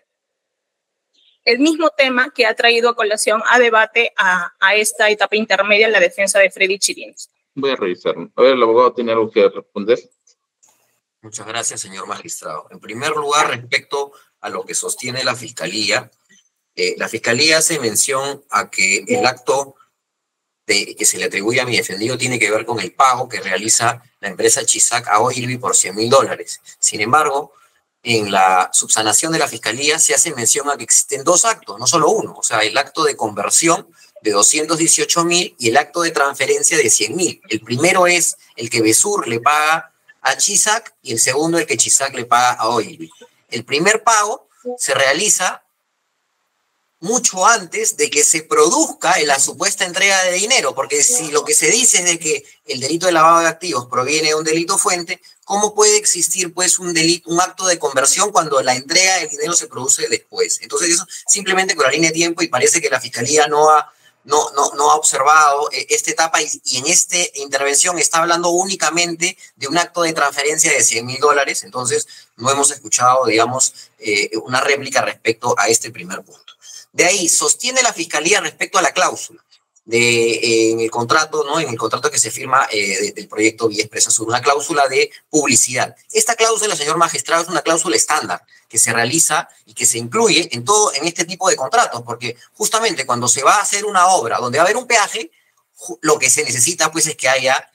El mismo tema que ha traído a colación a debate a esta etapa intermedia en la defensa de Freddy Chirinos. Voy a revisarlo. A ver, el abogado tiene algo que responder. Muchas gracias, señor magistrado. En primer lugar, respecto a lo que sostiene la Fiscalía hace mención a que el acto que se le atribuye a mi defendido tiene que ver con el pago que realiza la empresa Chisac a Ogilvy por $100.000. Sin embargo, en la subsanación de la Fiscalía se hace mención a que existen 2 actos, no solo uno. O sea, el acto de conversión de 218.000 y el acto de transferencia de 100.000. El primero es el que Besur le paga a Chisac y el segundo el que Chisac le paga a Ogilvy. El primer pago se realiza mucho antes de que se produzca la supuesta entrega de dinero, porque si lo que se dice es de que el delito de lavado de activos proviene de un delito fuente, ¿cómo puede existir pues un acto de conversión cuando la entrega del dinero se produce después? Entonces eso simplemente con la línea de tiempo, y parece que la Fiscalía no ha observado esta etapa y en esta intervención está hablando únicamente de un acto de transferencia de $100.000, entonces no hemos escuchado, digamos, una réplica respecto a este primer punto. De ahí, sostiene la Fiscalía respecto a la cláusula en el contrato, ¿no? En el contrato que se firma del proyecto Vía Expresa Sur, una cláusula de publicidad. Esta cláusula, señor magistrado, es una cláusula estándar que se realiza y que se incluye en este tipo de contratos, porque justamente cuando se va a hacer una obra donde va a haber un peaje, lo que se necesita pues es que haya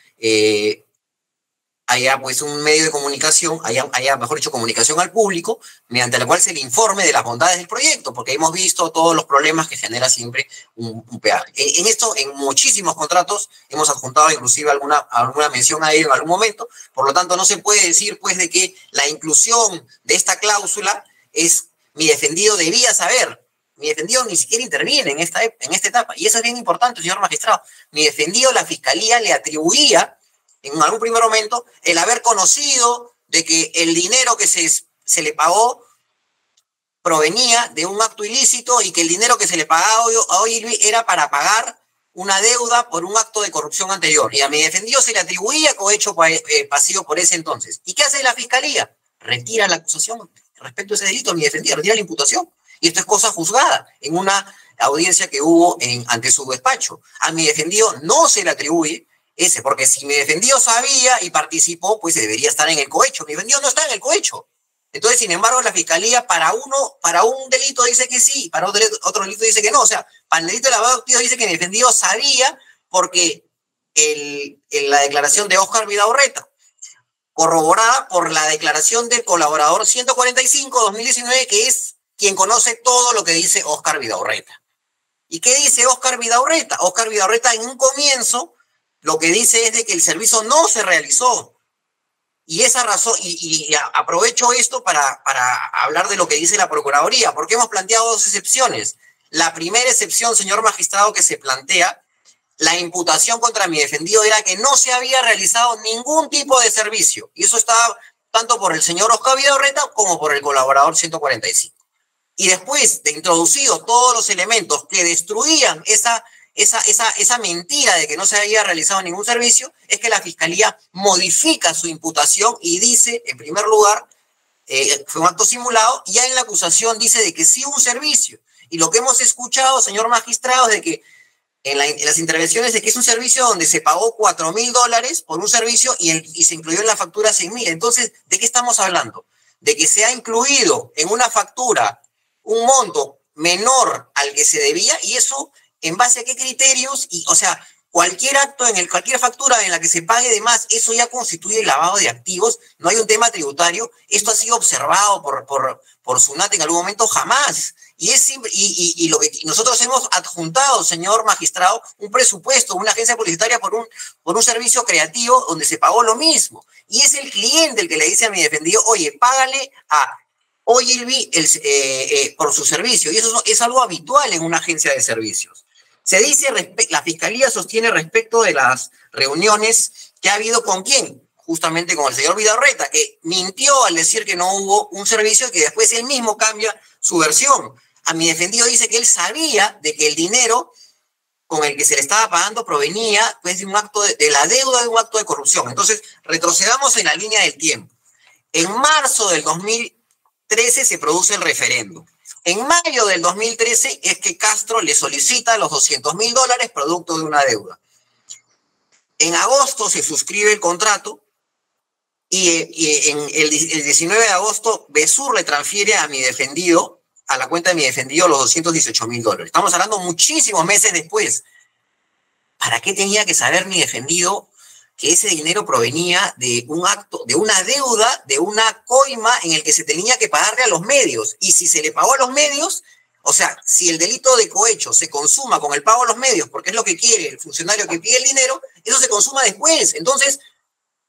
pues un medio de comunicación, haya mejor dicho comunicación al público, mediante la cual se le informe de las bondades del proyecto, porque hemos visto todos los problemas que genera siempre un peaje. En muchísimos contratos hemos adjuntado inclusive alguna mención a ello en algún momento, por lo tanto no se puede decir pues de que la inclusión de esta cláusula es mi defendido debía saber. Mi defendido ni siquiera interviene en esta etapa, y eso es bien importante, señor magistrado. Mi defendido, la Fiscalía le atribuía en algún primer momento el haber conocido de que el dinero que se le pagó provenía de un acto ilícito y que el dinero que se le pagaba a Ogilvy era para pagar una deuda por un acto de corrupción anterior. Y a mi defendido se le atribuía cohecho pasivo por ese entonces. ¿Y qué hace la Fiscalía? Retira la acusación respecto a ese delito. Mi defendido retira la imputación. Y esto es cosa juzgada en una audiencia que hubo ante su despacho. A mi defendido no se le atribuye ese, porque si mi defendido sabía y participó, pues debería estar en el cohecho. Mi defendido no está en el cohecho. Entonces, sin embargo, la fiscalía para un delito dice que sí, para otro delito dice que no. O sea, para el delito de lavado de activos dice que mi defendido sabía porque la declaración de Óscar Vidaurreta, corroborada por la declaración del colaborador 145-2019, que es quien conoce todo lo que dice Óscar Vidaurreta. ¿Y qué dice Óscar Vidaurreta? Óscar Vidaurreta en un comienzo lo que dice es de que el servicio no se realizó. Y esa razón, y aprovecho esto para hablar de lo que dice la Procuraduría, porque hemos planteado dos excepciones. La primera excepción, señor magistrado, que se plantea, la imputación contra mi defendido era que no se había realizado ningún tipo de servicio. Y eso estaba tanto por el señor Óscar Vidaurreta como por el colaborador 145. Y después de introducidos todos los elementos que destruían esa mentira de que no se había realizado ningún servicio, es que la Fiscalía modifica su imputación y dice, en primer lugar, fue un acto simulado, y ya en la acusación dice de que sí hubo un servicio. Y lo que hemos escuchado, señor magistrado, es de que en las intervenciones de que es un servicio donde se pagó $4.000 por un servicio y se incluyó en la factura 100.000. Entonces, ¿de qué estamos hablando? De que se ha incluido en una factura un monto menor al que se debía, y eso, ¿en base a qué criterios? Y, o sea, cualquier factura en la que se pague de más, eso ya constituye lavado de activos, no hay un tema tributario. Esto ha sido observado por SUNAT en algún momento, jamás. Y lo que nosotros hemos adjuntado, señor magistrado, un presupuesto, una agencia publicitaria por un servicio creativo donde se pagó lo mismo. Y es el cliente el que le dice a mi defendido, oye, págale a Ogilvy por su servicio. Y eso es algo habitual en una agencia de servicios. Se dice, la Fiscalía sostiene respecto de las reuniones que ha habido ¿con quién? Justamente con el señor Vidaurreta, que mintió al decir que no hubo un servicio y que después él mismo cambia su versión. A mi defendido dice que él sabía de que el dinero con el que se le estaba pagando provenía pues, de la deuda de un acto de corrupción. Entonces, retrocedamos en la línea del tiempo. En marzo del 2013 se produce el referéndum. En mayo del 2013 es que Castro le solicita los $200.000 producto de una deuda. En agosto se suscribe el contrato y en el 19 de agosto Besur le transfiere a mi defendido, a la cuenta de mi defendido, los $218.000. Estamos hablando muchísimos meses después. ¿Para qué tenía que saber mi defendido que ese dinero provenía de un acto, de una deuda, de una coima en el que se tenía que pagarle a los medios? Y si se le pagó a los medios, o sea, si el delito de cohecho se consuma con el pago a los medios, porque es lo que quiere el funcionario que pide el dinero, eso se consuma después. Entonces,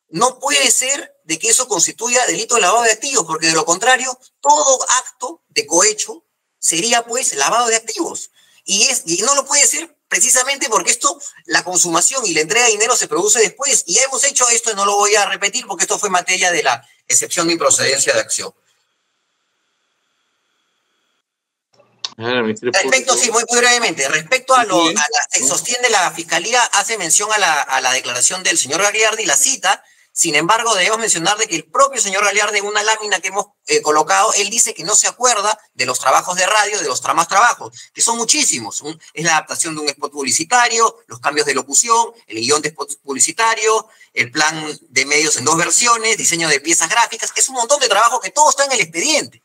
no puede ser de que eso constituya delito de lavado de activos, porque de lo contrario, todo acto de cohecho sería, pues, lavado de activos. Y no lo puede ser precisamente porque esto, la consumación y la entrega de dinero se produce después. Y ya hemos hecho esto y no lo voy a repetir porque esto fue materia de la excepción de improcedencia de acción. Respecto, sí, muy brevemente, respecto a sostiene la Fiscalía, hace mención a la declaración del señor Gagliardi, la cita. Sin embargo, debemos mencionar de que el propio señor Gagliardi, en una lámina que hemos colocado, él dice que no se acuerda de los trabajos de radio, de los más trabajos, que son muchísimos. Es la adaptación de un spot publicitario, los cambios de locución, el guión de spot publicitario, el plan de medios en 2 versiones, diseño de piezas gráficas, es un montón de trabajo que todo está en el expediente.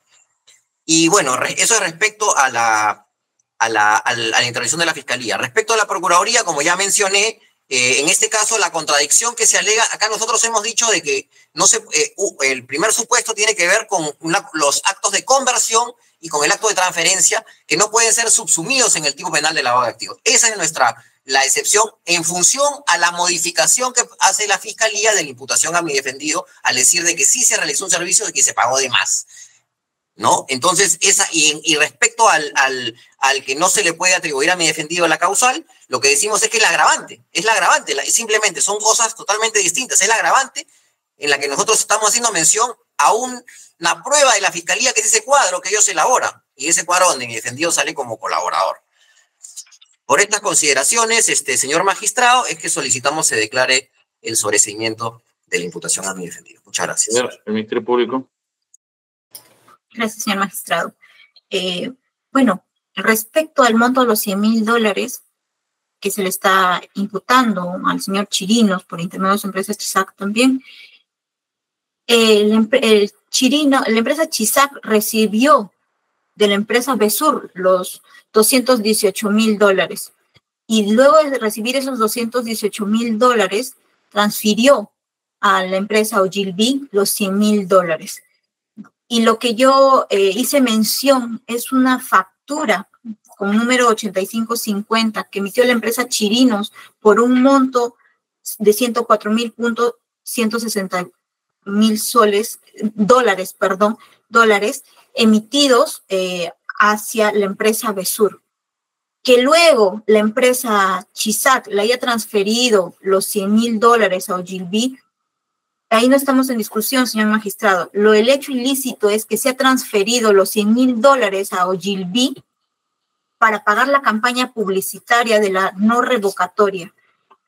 Y bueno, eso es respecto a la intervención de la Fiscalía. Respecto a la Procuraduría, como ya mencioné, en este caso, la contradicción que se alega, acá nosotros hemos dicho de que el primer supuesto tiene que ver con los actos de conversión y con el acto de transferencia que no pueden ser subsumidos en el tipo penal de lavado de activos. Esa es la excepción en función a la modificación que hace la Fiscalía de la imputación a mi defendido al decir de que sí se realizó un servicio y que se pagó de más, ¿no? Entonces, y respecto al que no se le puede atribuir a mi defendido la causal, lo que decimos es que es la agravante, simplemente son cosas totalmente distintas. Es la agravante en la que nosotros estamos haciendo mención a una prueba de la Fiscalía, que es ese cuadro que ellos elaboran, y ese cuadro donde mi defendido sale como colaborador. Por estas consideraciones, señor magistrado, es que solicitamos se declare el sobreseimiento de la imputación a mi defendido. Muchas gracias. El Ministerio Público. Gracias, señor magistrado. Bueno, respecto al monto de los $100,000 que se le está imputando al señor Chirinos por intermedio de su empresa Chisac también, la empresa Chisac recibió de la empresa Besur los $218,000 y luego de recibir esos $218,000 transfirió a la empresa Ogilvy los $100,000. Y lo que yo hice mención es una factura con número 8550 que emitió la empresa Chirinos por un monto de 104,160,000 dólares emitidos hacia la empresa Besur. Que luego la empresa Chisac le haya transferido los $100,000 a Ogilvy, ahí no estamos en discusión, señor magistrado. El hecho ilícito es que se ha transferido los $100,000 a Ogilvy para pagar la campaña publicitaria de la no revocatoria.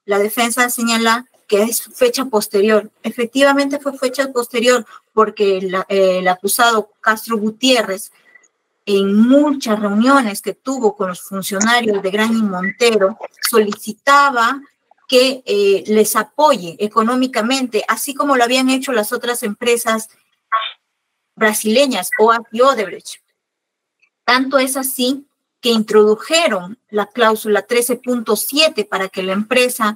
La defensa señala que es fecha posterior. Efectivamente fue fecha posterior porque el acusado Castro Gutiérrez, en muchas reuniones que tuvo con los funcionarios de Gran y Montero, solicitaba que les apoye económicamente, así como lo habían hecho las otras empresas brasileñas, OAS y Odebrecht. Tanto es así que introdujeron la cláusula 13.7 para que la empresa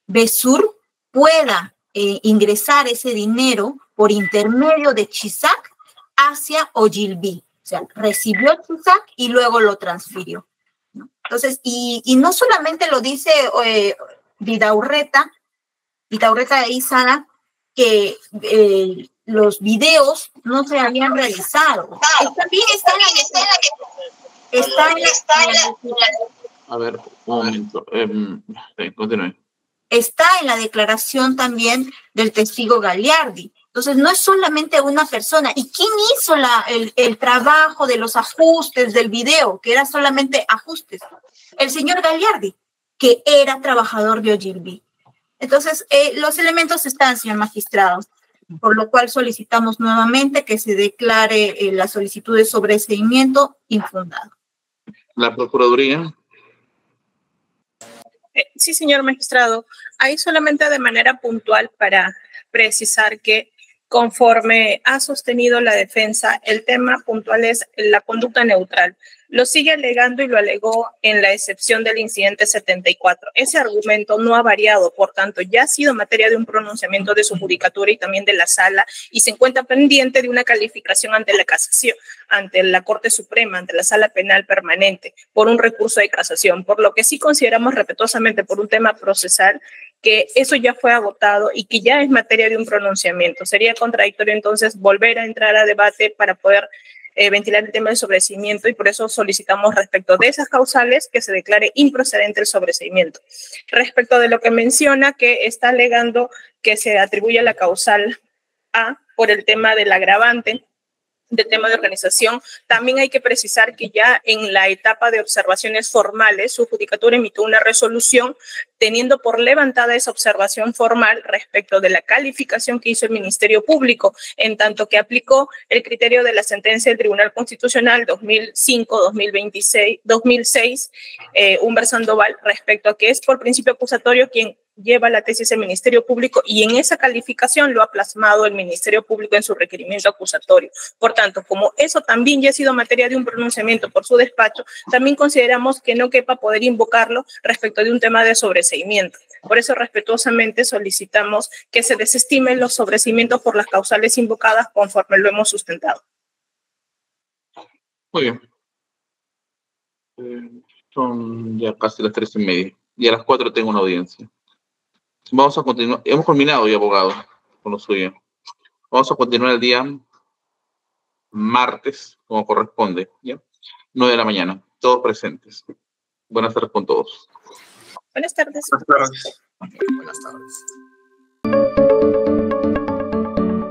Besur pueda ingresar ese dinero por intermedio de Chisac hacia Ogilvy. O sea, recibió Chisac y luego lo transfirió, ¿no? Entonces, y no solamente lo dice Vidaurreta de Izana, que los videos no se habían realizado. También A ver, un momento. Continúe. Está en la declaración también del testigo Gagliardi. Entonces, no es solamente una persona. ¿Y quién hizo el trabajo de los ajustes del video? Que era solamente ajustes. El señor Gagliardi, que era trabajador de Ogilvy. Entonces, los elementos están, señor magistrado, por lo cual solicitamos nuevamente que se declare la solicitud de sobreseimiento infundado. La Procuraduría. Sí, señor magistrado. Ahí solamente de manera puntual para precisar que conforme ha sostenido la defensa, el tema puntual es la conducta neutral. Lo sigue alegando y lo alegó en la excepción del incidente 74. Ese argumento no ha variado, por tanto, ya ha sido materia de un pronunciamiento de su judicatura y también de la sala y se encuentra pendiente de una calificación ante la casación, ante la Corte Suprema, ante la Sala Penal Permanente, por un recurso de casación, por lo que sí consideramos respetuosamente por un tema procesal que eso ya fue agotado y que ya es materia de un pronunciamiento. Sería contradictorio entonces volver a entrar a debate para poder ventilar el tema del sobreseimiento y por eso solicitamos respecto de esas causales que se declare improcedente el sobreseimiento. Respecto de lo que menciona que está alegando que se atribuye la causal A por el tema del agravante, del tema de organización, también hay que precisar que ya en la etapa de observaciones formales, su judicatura emitió una resolución teniendo por levantada esa observación formal respecto de la calificación que hizo el Ministerio Público, en tanto que aplicó el criterio de la sentencia del Tribunal Constitucional 2005-2006, Humber Sandoval, respecto a que es por principio acusatorio quien lleva la tesis del Ministerio Público y en esa calificación lo ha plasmado el Ministerio Público en su requerimiento acusatorio. Por tanto, como eso también ya ha sido materia de un pronunciamiento por su despacho, también consideramos que no quepa poder invocarlo respecto de un tema de sobreseimiento. Por eso, respetuosamente, solicitamos que se desestimen los sobreseimientos por las causales invocadas conforme lo hemos sustentado. Muy bien. Son ya casi las 3:30 y a las 4 tengo una audiencia. Vamos a continuar. Hemos culminado ya, abogado, con lo suyo. Vamos a continuar el día martes, como corresponde, ¿ya? 9 de la mañana. Todos presentes. Buenas tardes con todos. Buenas tardes. Buenas tardes. Buenas tardes.